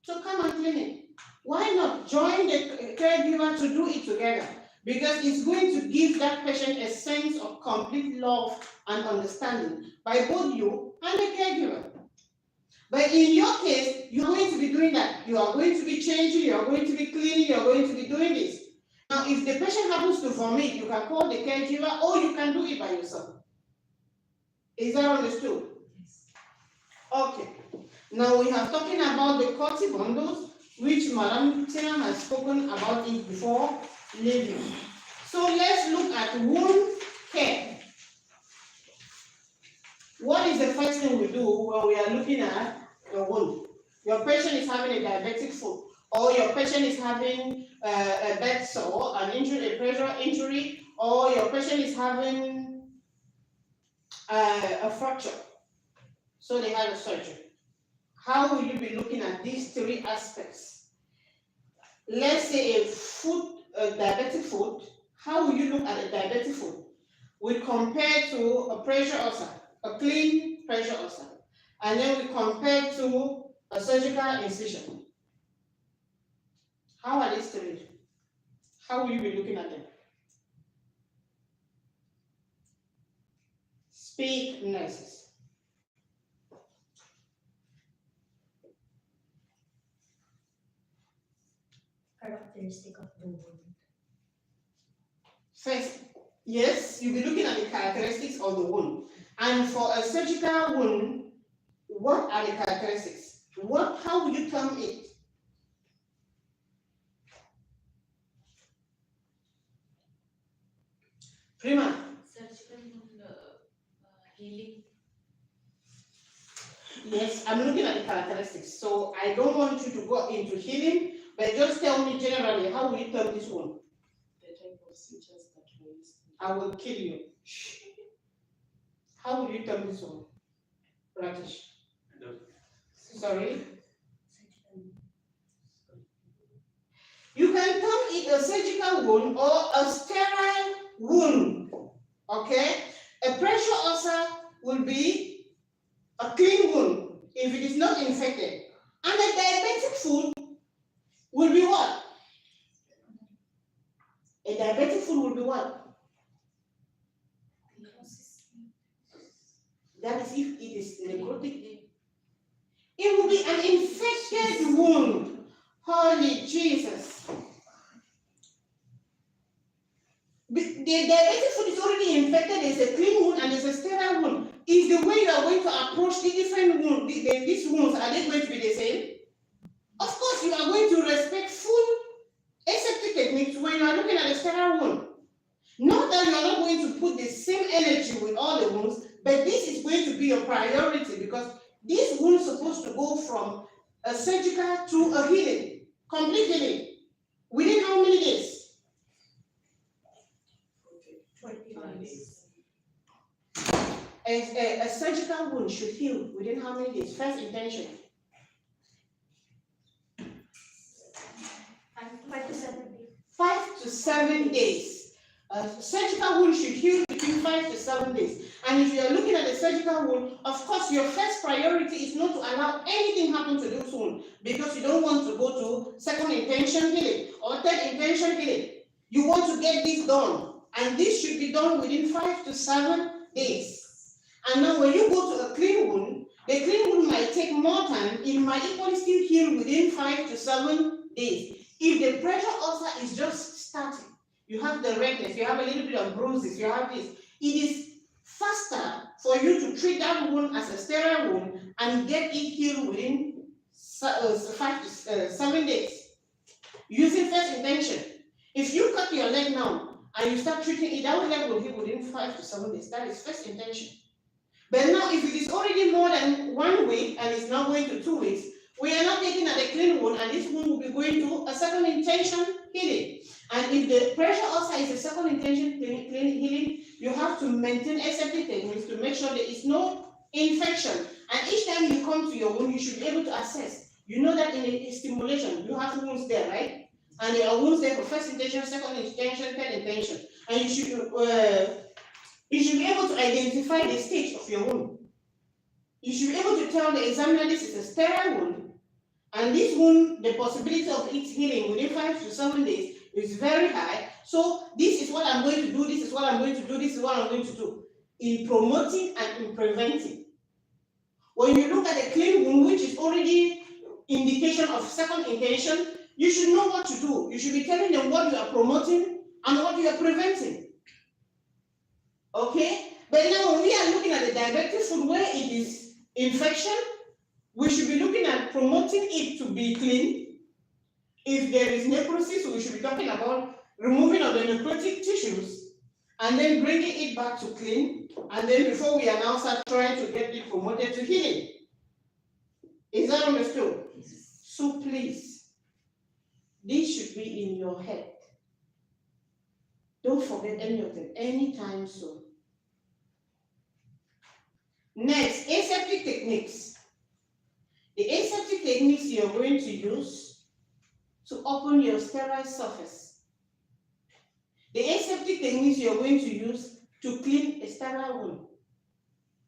to come and clean it. Why not join the caregiver to do it together? Because it's going to give that patient a sense of complete love and understanding by both you and the caregiver. But in your case, you are going to be doing that. You are going to be changing, you are going to be cleaning, you are going to be doing this. Now, if the patient happens to vomit, you can call the caregiver or you can do it by yourself. Is that understood? Yes. Okay. Now we are talking about the cotty bundles, which Madam Tina has spoken about it before leaving. So let's look at wound care. What is the first thing we do when we are looking at a wound? Your patient is having a diabetic foot, or your patient is having a bed sore, an injury, a pressure injury, or your patient is having a fracture. So they have a surgery. How will you be looking at these three aspects? Let's say a diabetic foot. How will you look at a diabetic foot? We compare to a pressure ulcer, a clean pressure ulcer, and then we compare to a surgical incision. How are these three? How will you be looking at them? Speak, nurses. Characteristic of the wound. First, Yes, you'll be looking at the characteristics of the wound. And for a surgical wound, what are the characteristics? How would you term it? Prima. Surgical healing. Yes, I'm looking at the characteristics. So I don't want you to go into healing, but just tell me generally, how will you term this one? The type of sutures that were used. I will kill you. How will you term this one? Rajesh? Sorry? You can term it a surgical wound or a sterile wound. Okay? A pressure ulcer will be a clean wound if it is not infected. And a diabetic foot will be what? A diabetic foot will be what? That is if it is necrotic. It will be an infected wound. Holy Jesus. The diabetic foot is already infected, there's a clean wound and there's a sterile wound. Is the way you are going to approach the different wounds, these wounds, are they going to be the same? Of course, you are going to respect full aseptic techniques when you are looking at a sterile wound. Not that you are not going to put the same energy with all the wounds, but this is going to be your priority because this wound is supposed to go from a surgical to a healing, complete healing. Within how many days? 21 days. A surgical wound should heal within how many days? First intention. 5 to 7 days. 5 to 7 days. A surgical wound should heal between 5 to 7 days. And if you are looking at a surgical wound, of course, your first priority is not to allow anything happen to this wound because you don't want to go to second intention healing or third intention healing. You want to get this done, and this should be done within 5 to 7 days. And now when you go to a clean wound, the clean wound might take more time. It might equally still heal within 5 to 7 days. If the pressure ulcer is just starting, you have the redness, you have a little bit of bruises, you have this, it is faster for you to treat that wound as a sterile wound and get it healed within 5 to 7 days. Using first intention. If you cut your leg now and you start treating it, that leg will heal within 5 to 7 days. That is first intention. But now if it is already more than 1 week and it's now going to 2 weeks, we are not taking at a clean wound and this wound will be going to a second intention healing. And if the pressure ulcer is a second intention healing, you have to maintain aseptic techniques to make sure there is no infection. And each time you come to your wound, you should be able to assess. You know that in a stimulation, you have wounds there, right? And there are wounds there for first intention, second intention, third intention. And you should be able to identify the stage of your wound. You should be able to tell the examiner this is a sterile wound, and this wound, the possibility of its healing within 5 to 7 days is very high. So this is what I'm going to do, this is what I'm going to do, this is what I'm going to do in promoting and in preventing. When you look at a clean wound, which is already indication of second intention, you should know what to do. You should be telling them what you are promoting and what you are preventing. Okay? But now when we are looking at the diabetic foot where it is infection, we should be looking at promoting it to be clean. If there is necrosis, we should be talking about removing of the necrotic tissues and then bringing it back to clean. And then before we are now start trying to get it promoted to healing. Is that understood? So please, this should be in your head. Don't forget any of them anytime soon. Next, aseptic techniques. The aseptic techniques you're going to use to open your sterile surface. The aseptic techniques you're going to use to clean a sterile wound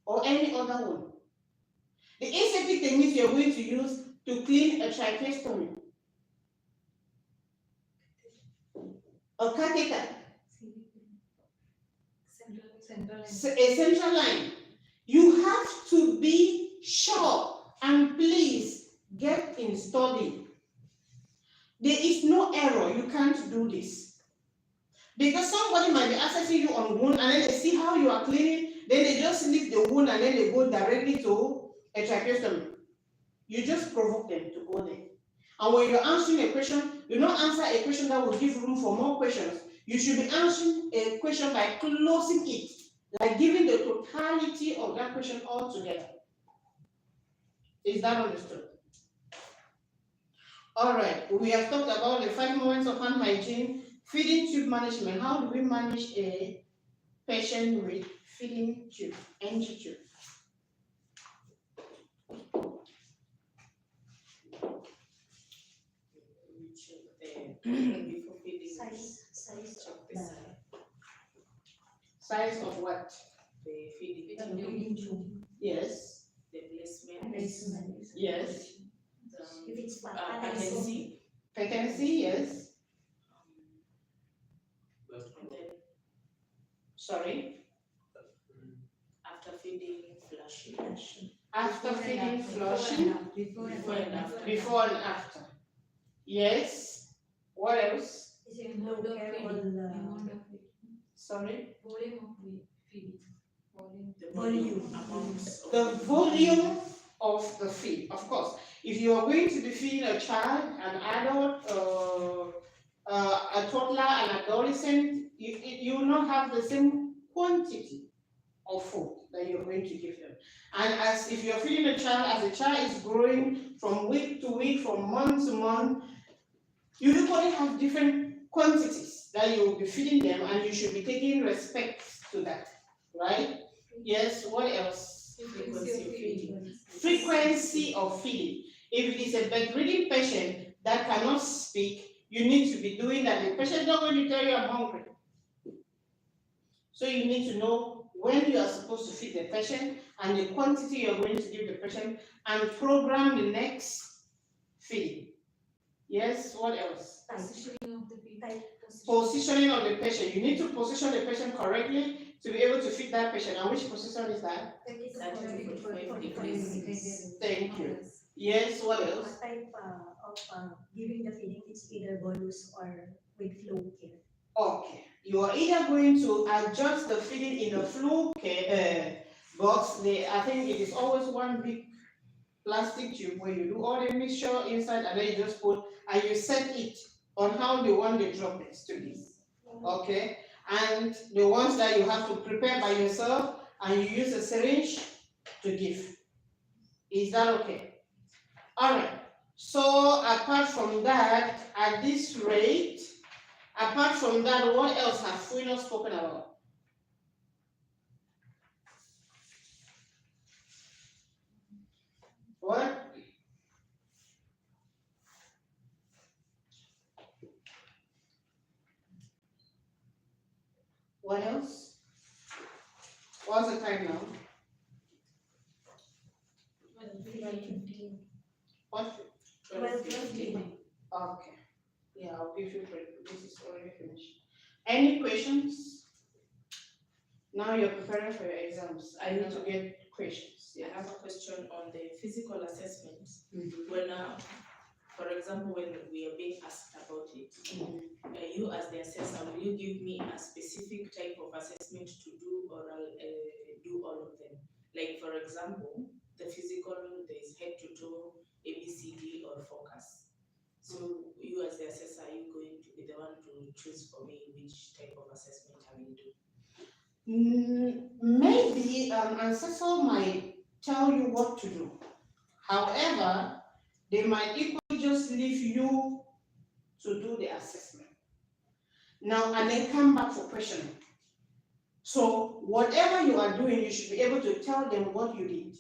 or any other wound. The aseptic techniques you're going to use to clean a tracheostomy, a catheter, a central line. You have to be sure. And please get in study. There is no error. You can't do this. Because somebody might be assessing you on wound and then they see how you are cleaning, then they just leave the wound and then they go directly to a tracheostomy. You just provoke them to go there. And when you're answering a question, you don't answer a question that will give room for more questions. You should be answering a question by closing it, like giving the totality of that question all together. Is that understood? All right, we have talked about the 5 moments of hand hygiene, feeding tube management. How do we manage a patient with feeding tube, NG tube? Before feeding. Size of The the Size of what? The feeding. feeding tube. Yes. The placement. Placement. Yes. If it's flat, Patency. Patency, yes. And then Sorry. after feeding, flushing. After feeding, flushing. Before and Before and after. after. Before and after. Yes. What else? Is it Amount low of care feeding. or Amount of feeding. Sorry. Volume of feeding. Volume. The Volume. amounts of The volume of the feed, of course. If you are going to be feeding a child, an adult, a toddler, an adolescent, you will not have the same quantity of food that you're going to give them. And as if you're feeding a child, as the child is growing from week to week, from month to month, you usually have different quantities that you will be feeding them, and you should be taking respect to that, right? Yes, what else? frequency of feeding. Frequency of feeding. If it is a bedridden patient that cannot speak, you need to be doing that. The patient is not going to tell you I'm hungry. So you need to know when you are supposed to feed the patient and the quantity you're going to give the patient and program the next feeding. Yes, what else? Positioning of the feeding. Positioning of the patient. You need to position the patient correctly to be able to feed that patient. And which position is that? 30 to 45 degrees. Thank you. Yes, what else? What type of giving the feeding is either bolus or with flow care? Okay, you are either going to adjust the feeding in the flow box. I think it is always one big plastic tube where you do all the mixture inside and then you just put and you set it on how you want the droplets to be. Okay, and the ones that you have to prepare by yourself and you use a syringe to give. Is that okay? All right. So apart from that, at this rate, apart from that, what else have we not spoken about? What? What else? What's the time now? What? 12:15. Okay. Yeah, I'll give you break. This is already finished. Any questions? Now you're preparing for your exams. I need to get questions. I have a question on the physical assessment. Mhm. When, for example, when we are being asked about it, you as the assessor, will you give me a specific type of assessment to do, or I'll do all of them? Like, for example, the physical, there is head to toe, ABCD, or focus. So you as the assessor, are you going to be the one to choose for me which type of assessment I will do? Maybe an assessor might tell you what to do. However, they might equally just leave you to do the assessment. Now, and then come back for questioning. So whatever you are doing, you should be able to tell them what you did.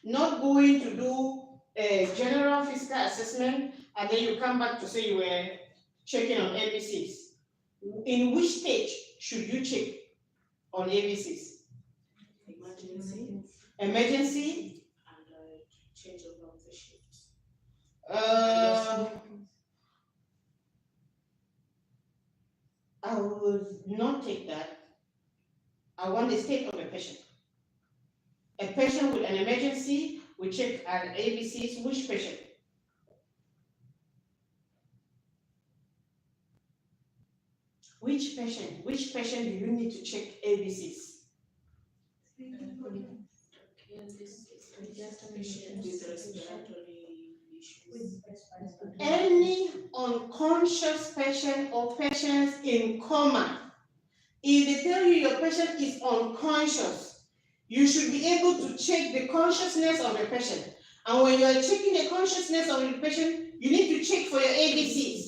Not going to do a general physical assessment and then you come back to say you were checking on ABCs. In which stage should you check on ABCs? Emergency Emergency? and change over of the shifts. I would not take that. I want the state of the patient. A patient with an emergency, we check at ABCs, which patient? Which patient do you need to check ABCs? Patient with respiratory issues. Any unconscious patient or patients in coma, if they tell you your patient is unconscious, you should be able to check the consciousness of the patient. And when you are checking the consciousness of the patient, you need to check for your ABCs.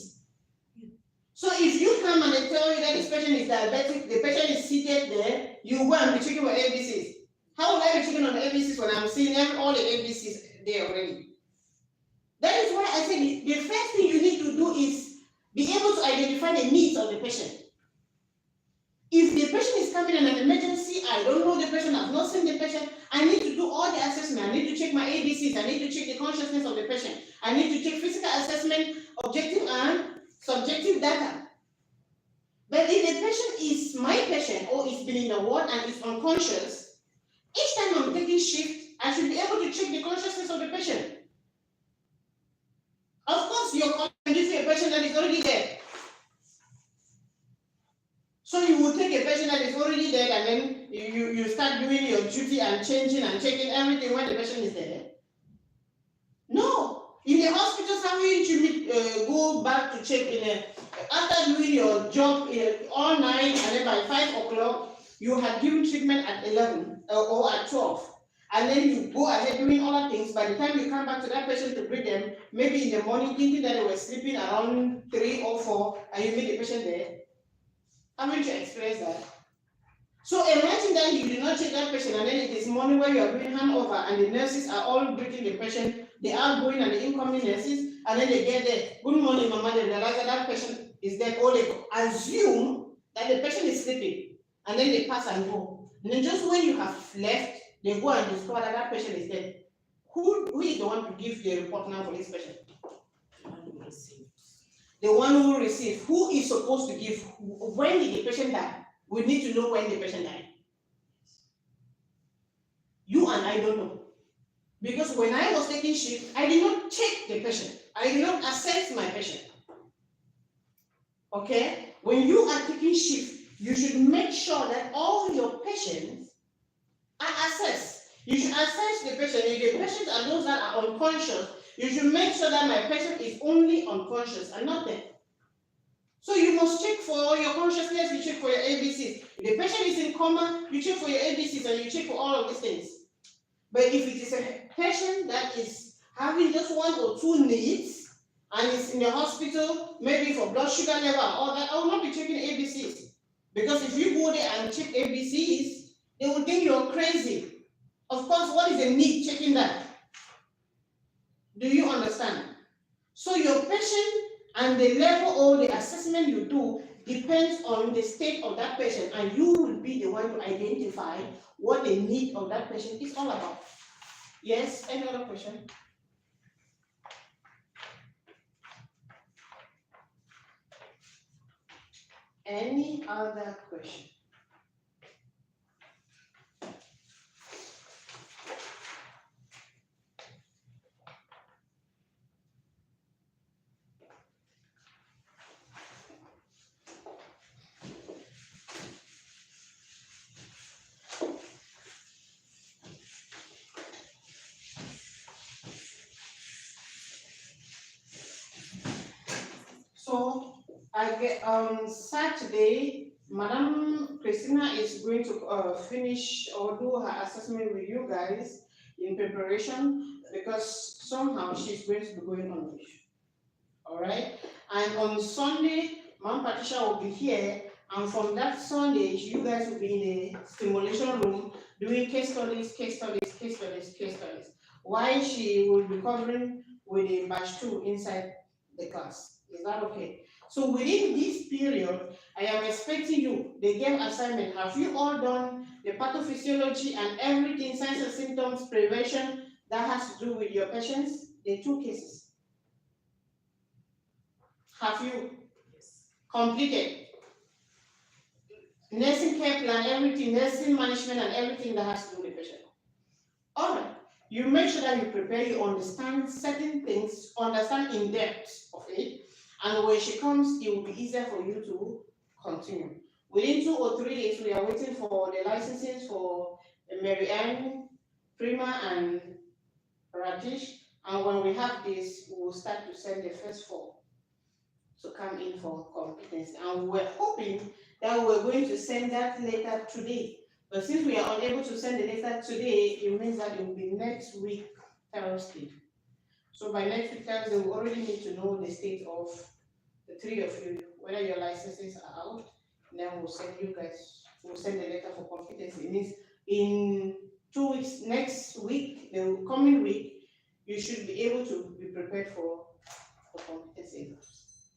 So if you come and they tell you that this patient is diabetic, the patient is seated there, you go and be checking for ABCs. How will I be checking on the ABCs when I'm seeing all the ABCs there already? That is why I said the first thing you need to do is be able to identify the needs of the patient. If the patient is coming in an emergency, I don't know the patient, I've not seen the patient, I need to do all the assessment. I need to check my ABCs, I need to check the consciousness of the patient. I need to check physical assessment, objective and subjective data. But if the patient is my patient or is been in the ward and is unconscious, each time I'm taking shift, I should be able to check the consciousness of the patient. Of course, you're going to give a patient that is already dead. So you will take a patient that is already dead and then you start doing your duty and changing and checking everything when the patient is dead. No. In the hospitals, how you go back to check after doing your job all night and then by 5 o'clock, you have given treatment at 11 or at 12. And then you go ahead doing other things. By the time you come back to that patient to greet them, maybe in the morning thinking that they were sleeping around 3 or 4 and you meet the patient there. Haven't you expressed that? So imagine that you did not check that patient and then it is morning where you are doing handover and the nurses are all greeting the patient, the outgoing and the incoming nurses, and then they get there, good morning, mama, they realize that patient is dead, or they assume that the patient is sleeping, and then they pass and go. And then just when you have left, they go and discover that that patient is dead. Who is the one to give the report now for this patient? The one who received. The one who received. Who is supposed to give? When did the patient die? We need to know when the patient died. You and I don't know. Because when I was taking shift, I did not check the patient. I did not assess my patient. Okay? When you are taking shift, you should make sure that all your patients are assessed. You should assess the patient. If the patients are those that are unconscious, you should make sure that my patient is only unconscious and not dead. So you must check for your consciousness, you check for your ABCs. If the patient is in coma, you check for your ABCs and you check for all of these things. But if it is a patient that is having just 1 or 2 needs and is in the hospital, maybe for blood sugar level and all that, I will not be checking ABCs. Because if you go there and check ABCs, they will think you're crazy. Of course, what is the need checking that? Do you understand? So your patient and the level or the assessment you do depends on the state of that patient, and you will be the one to identify what the need of that patient is all about. Yes, any other question? Any other question? So I get Saturday, Madam Christina is going to finish or do her assessment with you guys in preparation because somehow she's going to be going on leave. All right, and on Sunday, Mom Patricia will be here, and from that Sunday, you guys will be in the simulation room doing case studies. While she will be covering with a batch 2 inside the class. Is that okay? So within this period, I am expecting you, the game assignment, have you all done the pathophysiology and everything, signs and symptoms, prevention, that has to do with your patients? The 2 cases. Have you completed? Nursing care plan, everything, nursing management and everything that has to do with the patient. All right. You make sure that you prepare, you understand certain things, understand in depth of it, and when she comes, it will be easier for you to continue. Within 2 or 3 days, we are waiting for the licenses for Mary Ann, Prima, and Rajesh. And when we have this, we will start to send the first 4 to come in for competency. And we're hoping that we're going to send that letter today. But since we are unable to send the letter today, it means that it will be next week, Thursday. So by next week, Thursday, we already need to know the state of the 3 of you, whether your licenses are out. And then we'll send you guys, we'll send the letter for competency. It means in 2 weeks, next week, the coming week, you should be able to be prepared for competency exams.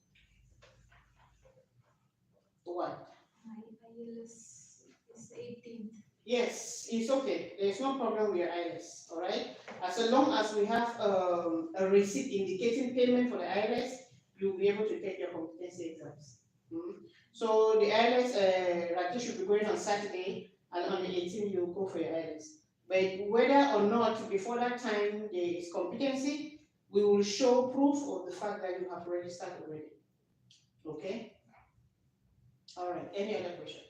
What? My ILS is 18th. Yes, it's okay. There's no problem with your IRS, all right? As long as we have a receipt indicating payment for the IRS, you'll be able to take your competency exams. So the IRS, Rakesh should be going on Saturday, and on the 18th you'll go for your IRS. But whether or not before that time there is competency, we will show proof of the fact that you have registered already. Okay? All right. Any other question?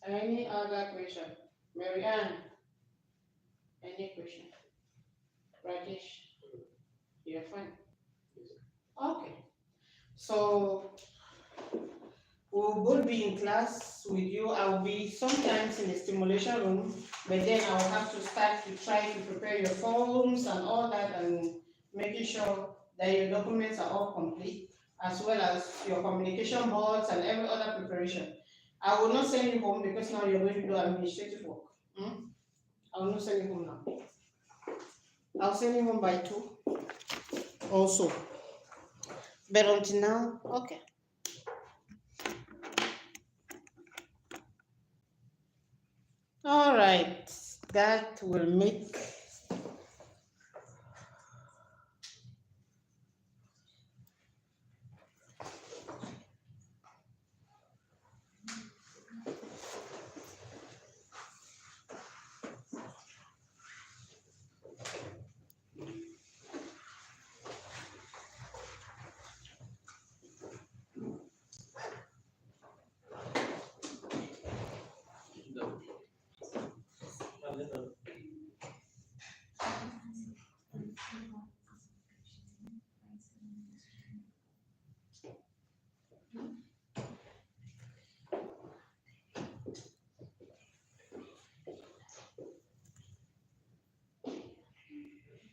Any other question? Mary Ann? Any question? Rajesh? You're fine? Okay. So we'll both be in class with you. I will be sometimes in the stimulation room, but then I will have to start to try to prepare your forms and all that, and making sure that your documents are all complete, as well as your communication boards and every other preparation. I will not send you home because now you're going to do administrative work. I will not send you home now. I'll send you home by 2 also. But until now, okay. All right, that will make